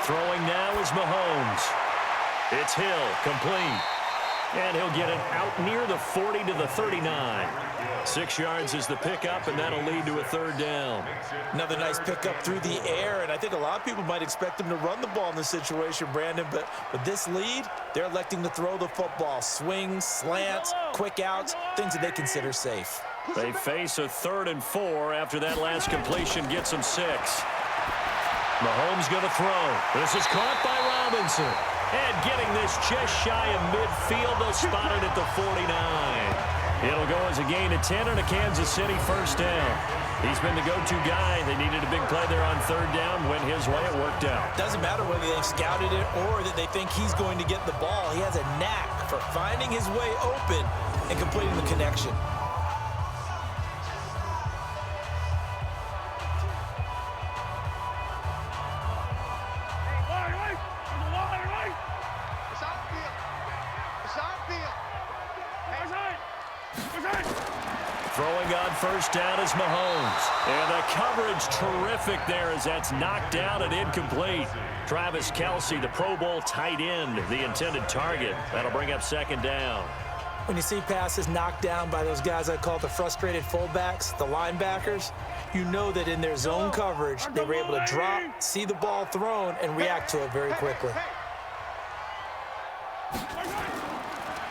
Throwing now is Mahomes. It's Hill, complete. And he'll get it out near the 40 to the 39. 6 yards is the pickup, and that'll lead to a third down. Another nice pickup through the air, and I think a lot of people might expect him to run the ball in this situation, Brandon, but with this lead, they're electing to throw the football. Swings, slants, quick outs, things that they consider safe. They face a 3rd and 4 after that last completion gets them 6. Mahomes going to throw. This is caught by Robinson. And getting this just shy of midfield, they'll spot it at the 49. It'll go as a gain of 10 and a Kansas City first down. He's been the go-to guy. They needed a big play there on 3rd down. Went his way. It worked out. Doesn't matter whether they've scouted it or that they think he's going to get the ball. He has a knack for finding his way open and completing the connection. Throwing on first down is Mahomes. And the coverage terrific there as that's knocked down and incomplete. Travis Kelce, the Pro Bowl tight end, the intended target. That'll bring up second down. When you see passes knocked down by those guys I call the frustrated fullbacks, the linebackers, you know that in their zone coverage, they were able to drop, see the ball thrown, and react to it very quickly.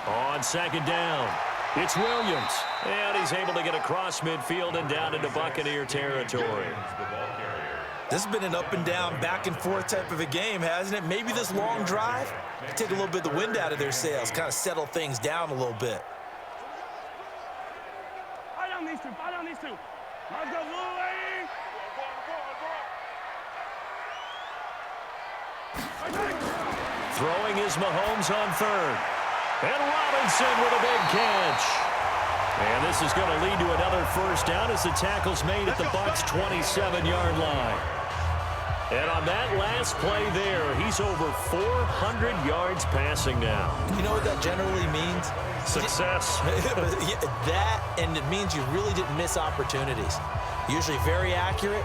On second down, it's Williams. And he's able to get across midfield and down into Buccaneer territory. This has been an up and down, back and forth type of a game, hasn't it? Maybe this long drive take a little bit of the wind out of their sails, kind of settle things down a little bit. Throwing is Mahomes on third. And Robinson with a big catch. And this is going to lead to another first down as the tackle's made at the Bucs' 27-yard line. And on that last play there, he's over 400 yards passing now. You know what that generally means? Success. That, and it means you really didn't miss opportunities. Usually very accurate.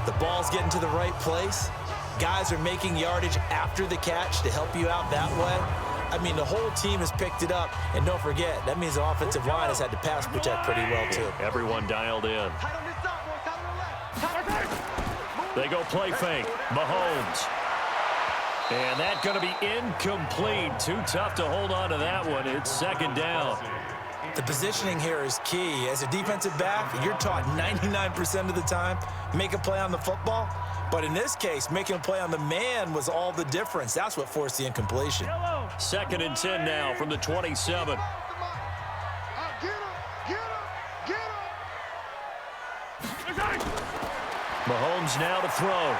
The ball's getting to the right place. Guys are making yardage after the catch to help you out that way. I mean, the whole team has picked it up. And don't forget, that means the offensive line has had to pass protect pretty well, too. Everyone dialed in. They go play fake. Mahomes. And that's going to be incomplete. Too tough to hold on to that one. It's second down. The positioning here is key. As a defensive back, you're taught 99% of the time, make a play on the football. But in this case, making a play on the man was all the difference. That's what forced the incompletion. Second and 10 now from the 27. Mahomes now to throw.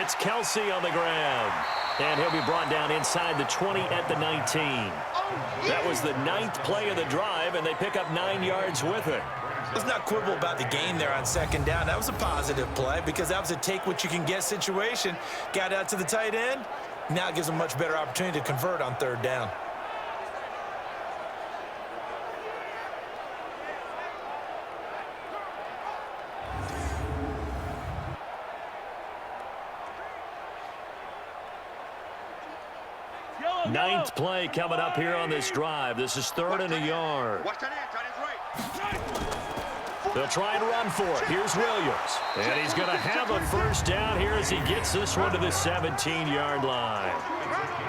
It's Kelsey on the ground. And he'll be brought down inside the 20 at the 19. That was the 9th play of the drive, and they pick up 9 yards with it. Let's not quibble about the gain there on second down. That was a positive play because that was a take-what-you-can-get situation. Got out to the tight end. Now it gives them a much better opportunity to convert on third down. Ninth play coming up here on this drive. This is 3rd and a yard. They'll try and run for it. Here's Williams. And he's going to have a first down here as he gets this one to the 17-yard line.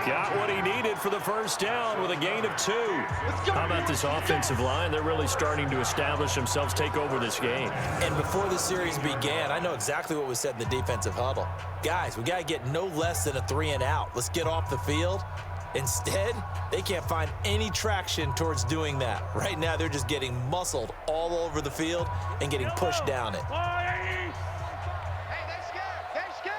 Got what he needed for the first down with a gain of 2. How about this offensive line? They're really starting to establish themselves, take over this game. And before the series began, I know exactly what was said in the defensive huddle. Guys, we got to get no less than a 3-and-out. Let's get off the field. Instead, they can't find any traction towards doing that. Right now, they're just getting muscled all over the field and getting pushed down it. Hey, they scared. They scared.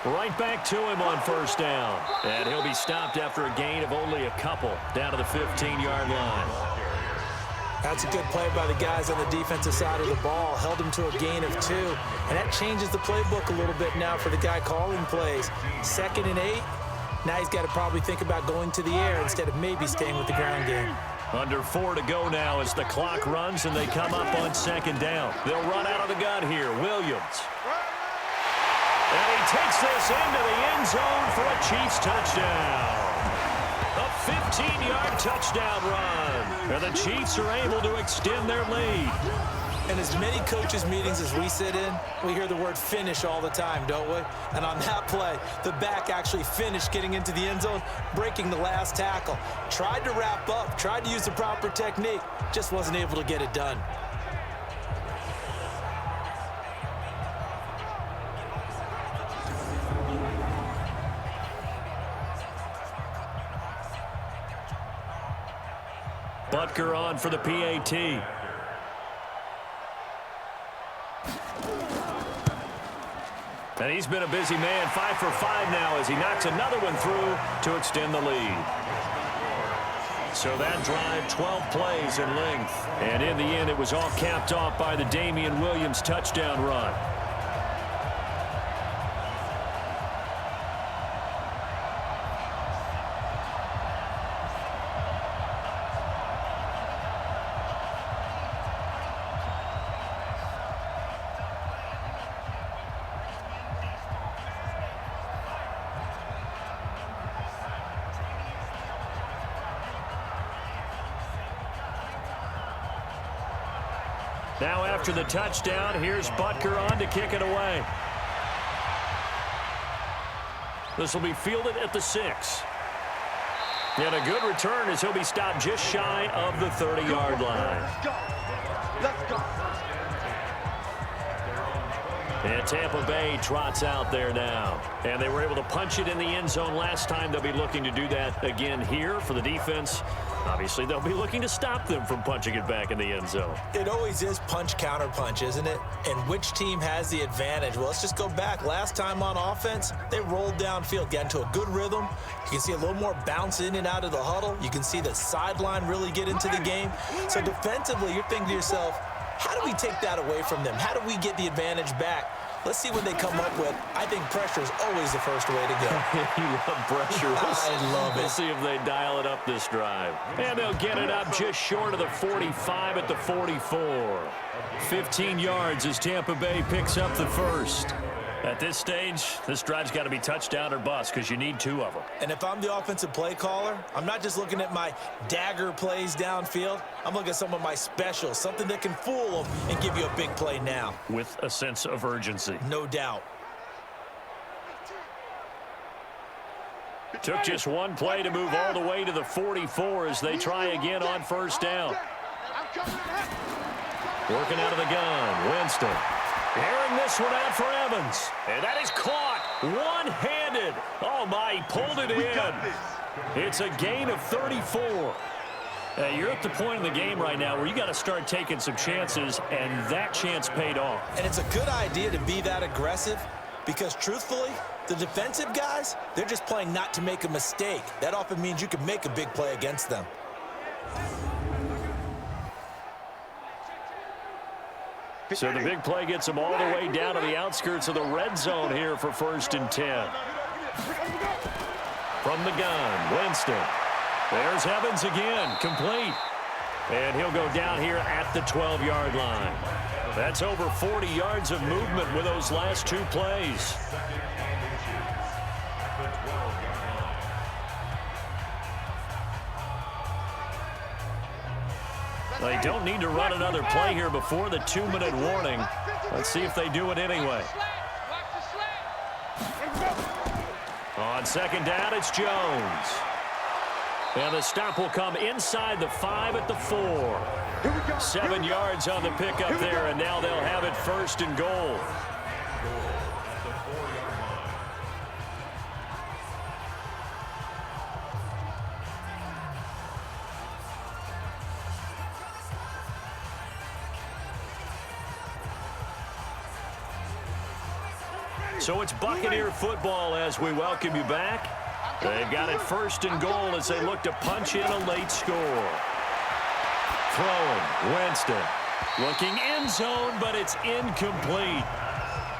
Right back to him on first down. And he'll be stopped after a gain of only a couple down to the 15-yard line. That's a good play by the guys on the defensive side of the ball. Held him to a gain of 2. And that changes the playbook a little bit now for the guy calling plays. 2nd and 8. Now he's got to probably think about going to the air instead of maybe staying with the ground game. Under 4 to go now as the clock runs and they come up on second down. They'll run out of the gun here. Williams. And he takes this into the end zone for a Chiefs touchdown. A 15-yard touchdown run. And the Chiefs are able to extend their lead. In as many coaches' meetings as we sit in, we hear the word finish all the time, don't we? And on that play, the back actually finished getting into the end zone, breaking the last tackle. Tried to wrap up, tried to use the proper technique, just wasn't able to get it done. Butker on for the PAT. And he's been a busy man, 5 for 5 now as he knocks another one through to extend the lead. So that drive, 12 plays in length. And in the end, it was all capped off by the Damian Williams touchdown run. Now after the touchdown, here's Butker on to kick it away. This will be fielded at the 6. And a good return as he'll be stopped just shy of the 30-yard line. Let's go. Let's go. And Tampa Bay trots out there now. And they were able to punch it in the end zone last time. They'll be looking to do that again here for the defense. Obviously, they'll be looking to stop them from punching it back in the end zone. It always is punch-counter-punch, isn't it? And which team has the advantage? Well, let's just go back. Last time on offense, they rolled downfield, got into a good rhythm. You can see a little more bounce in and out of the huddle. You can see the sideline really get into the game. So defensively, you're thinking to yourself, how do we take that away from them? How do we get the advantage back? Let's see what they come up with. I think pressure is always the first way to go. You love pressure. I love it. We'll see if they dial it up this drive. And they'll get it up just short of the 45 at the 44. 15 yards as Tampa Bay picks up the first. At this stage, this drive's got to be touchdown or bust because you need 2 of them. And if I'm the offensive play caller, I'm not just looking at my dagger plays downfield. I'm looking at some of my specials, something that can fool them and give you a big play now. With a sense of urgency. No doubt. Took just one play to move all the way to the 44 as they try again on first down. Working out of the gun, Winston. Airing this one out for Evans. And that is caught one-handed. Oh, my, he pulled it in. It's a gain of 34. You're at the point in the game right now where you got to start taking some chances, and that chance paid off. And it's a good idea to be that aggressive because, truthfully, the defensive guys, they're just playing not to make a mistake. That often means you can make a big play against them. So the big play gets them all the way down to the outskirts of the red zone here for 1st and 10. From the gun, Winston. There's Evans again, complete. And he'll go down here at the 12-yard line. That's over 40 yards of movement with those last 2 plays. They don't need to run another play here before the 2-minute warning. Let's see if they do it anyway. On 2nd down, it's Jones. And the stop will come inside the 5 at the 4. 7 yards on the pickup there, and now they'll have it 1st and goal. So it's Buccaneer football as we welcome you back. They've got it 1st and goal as they look to punch in a late score. Throwing, Winston. Looking end zone, but it's incomplete.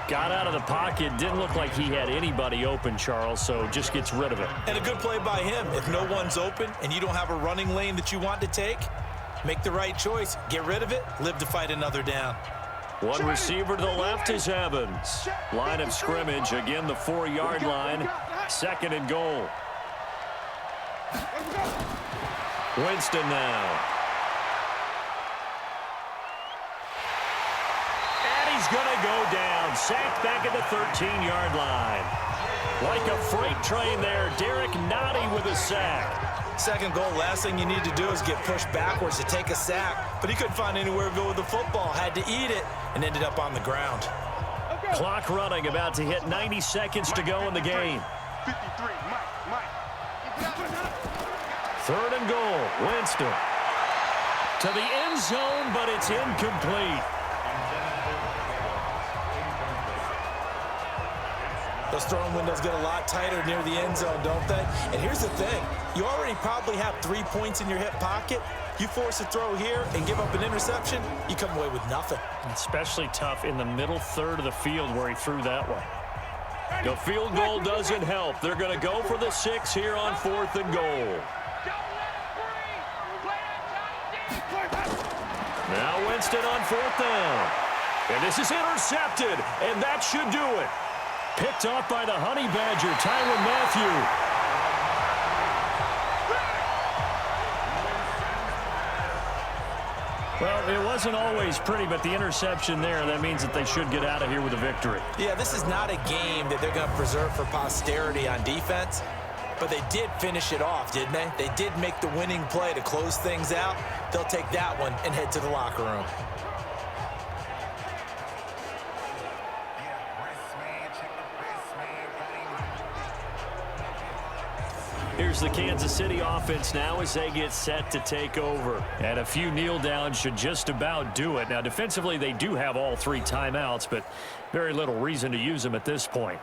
Got out of the pocket. Didn't look like he had anybody open, Charles, so just gets rid of it. And a good play by him. If no one's open and you don't have a running lane that you want to take, make the right choice. Get rid of it. Live to fight another down. One receiver to the left is Evans. Line of scrimmage, again the 4-yard line. 2nd and goal. Winston now. And he's going to go down. Sacked back at the 13-yard line. Like a freight train there, Derek Nottie with a sack. 2nd goal, last thing you need to do is get pushed backwards to take a sack. But he couldn't find anywhere to go with the football. Had to eat it and ended up on the ground. Clock running, about to hit 90 seconds to go in the game. 3rd and goal, Winston. To the end zone, but it's incomplete. Those throwing windows get a lot tighter near the end zone, don't they? And here's the thing. You already probably have 3 points in your hip pocket. You force a throw here and give up an interception, you come away with nothing. Especially tough in the middle third of the field where he threw that one. The field goal doesn't help. They're going to go for the 6 here on 4th and goal. Now Winston on 4th down. And this is intercepted, and that should do it. Picked off by the Honey Badger, Tyrann Mathieu. Well, it wasn't always pretty, but the interception there, that means that they should get out of here with a victory. Yeah, this is not a game that they're going to preserve for posterity on defense, but they did finish it off, didn't they? They did make the winning play to close things out. They'll take that one and head to the locker room. Here's the Kansas City offense now as they get set to take over. And a few kneel downs should just about do it. Now, defensively, they do have all 3 timeouts, but very little reason to use them at this point.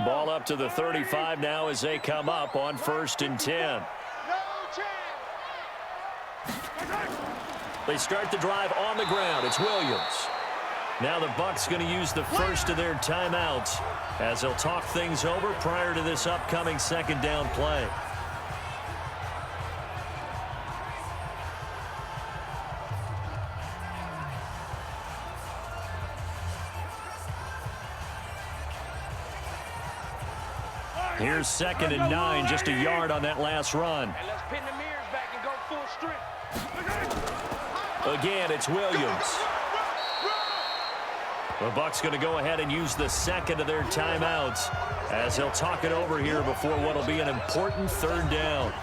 Ball up to the 35 now as they come up on 1st and 10. They start the drive on the ground. It's Williams. Now the Bucs going to use the first of their timeouts as they'll talk things over prior to this upcoming 2nd down play. Here's 2nd and 9, just a yard on that last run. And let's pin the mirrors back and go full strength. Again, it's Williams. The Bucs going to go ahead and use the 2nd of their timeouts as they'll talk it over here before what will be an important 3rd down.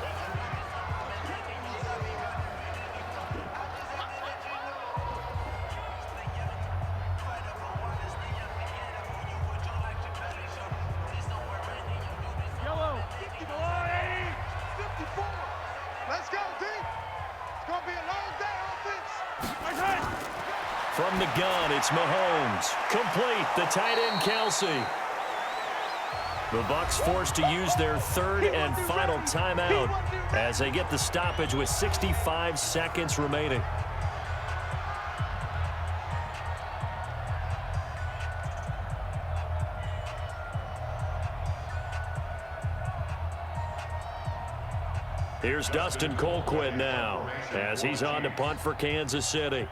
From the gun, it's Mahomes. Complete, the tight end, Kelsey. The Bucs forced to use their 3rd and final timeout as they get the stoppage with 65 seconds remaining. Here's Dustin Colquitt now as he's on to punt for Kansas City.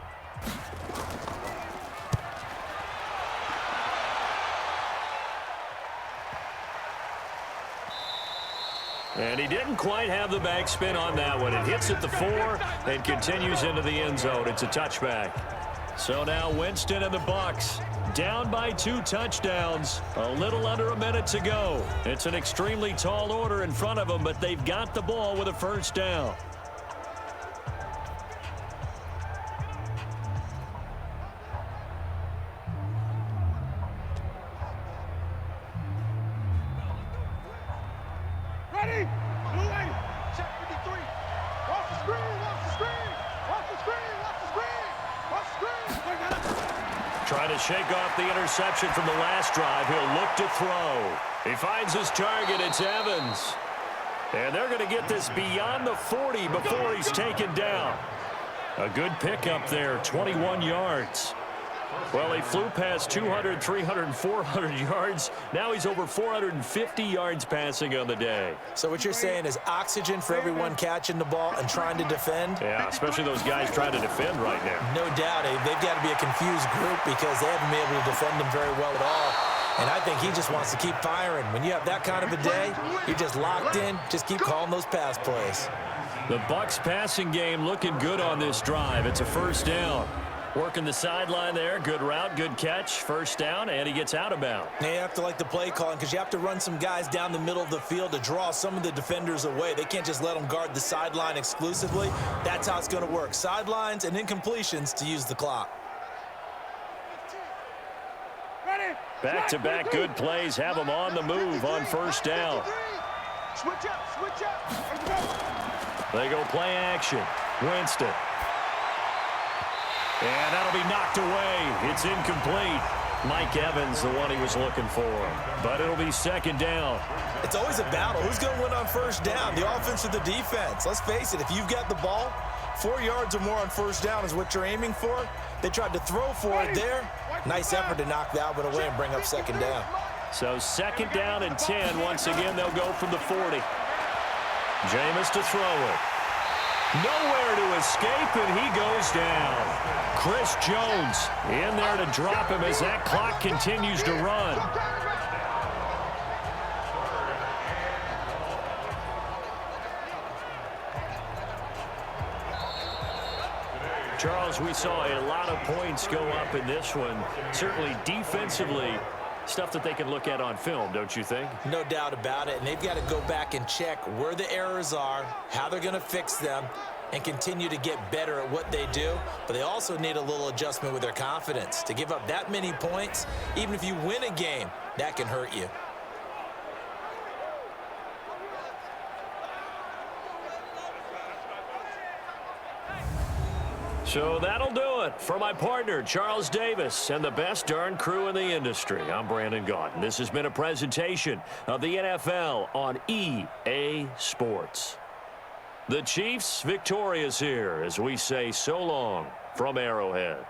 And he didn't quite have the backspin on that one. It hits at the 4 and continues into the end zone. It's a touchback. So now Winston and the Bucs down by 2 touchdowns. A little under a minute to go. It's an extremely tall order in front of them, but they've got the ball with a 1st down. Trying to shake off the interception from the last drive. He'll look to throw. He finds his target. It's Evans. And they're going to get this beyond the 40 before he's taken down. A good pickup there, 21 yards. Well, he flew past 200, 300, 400 yards. Now he's over 450 yards passing on the day. So what you're saying is oxygen for everyone catching the ball and trying to defend? Yeah, especially those guys trying to defend right now. No doubt. They've got to be a confused group because they haven't been able to defend them very well at all. And I think he just wants to keep firing. When you have that kind of a day, you're just locked in. Just keep calling those pass plays. The Bucs passing game looking good on this drive. It's a 1st down. Working the sideline there. Good route, good catch. 1st down, and he gets out of bounds. Now you have to like the play calling because you have to run some guys down the middle of the field to draw some of the defenders away. They can't just let them guard the sideline exclusively. That's how it's going to work. Sidelines and incompletions to use the clock. Back-to-back good plays have them on the move on 1st down. Switch up. They go play action. Winston. And that'll be knocked away. It's incomplete. Mike Evans, the one he was looking for. But it'll be 2nd down. It's always a battle. Who's going to win on 1st down, the offense or the defense? Let's face it, if you've got the ball, 4 yards or more on 1st down is what you're aiming for. They tried to throw for it there. Nice effort to knock that one away and bring up 2nd down. So 2nd down and 10. Once again, they'll go from the 40. Jameis to throw it. Nowhere to escape, and he goes down. Chris Jones in there to drop him as that clock continues to run. Charles, we saw a lot of points go up in this one. Certainly defensively, stuff that they can look at on film, don't you think? No doubt about it, and they've got to go back and check where the errors are, how they're going to fix them, and continue to get better at what they do, but they also need a little adjustment with their confidence. To give up that many points, even if you win a game, that can hurt you. So that'll do it for my partner, Charles Davis, and the best darn crew in the industry. I'm Brandon Gaudin. This has been a presentation of the NFL on EA Sports. The Chiefs victorious here as we say so long from Arrowhead.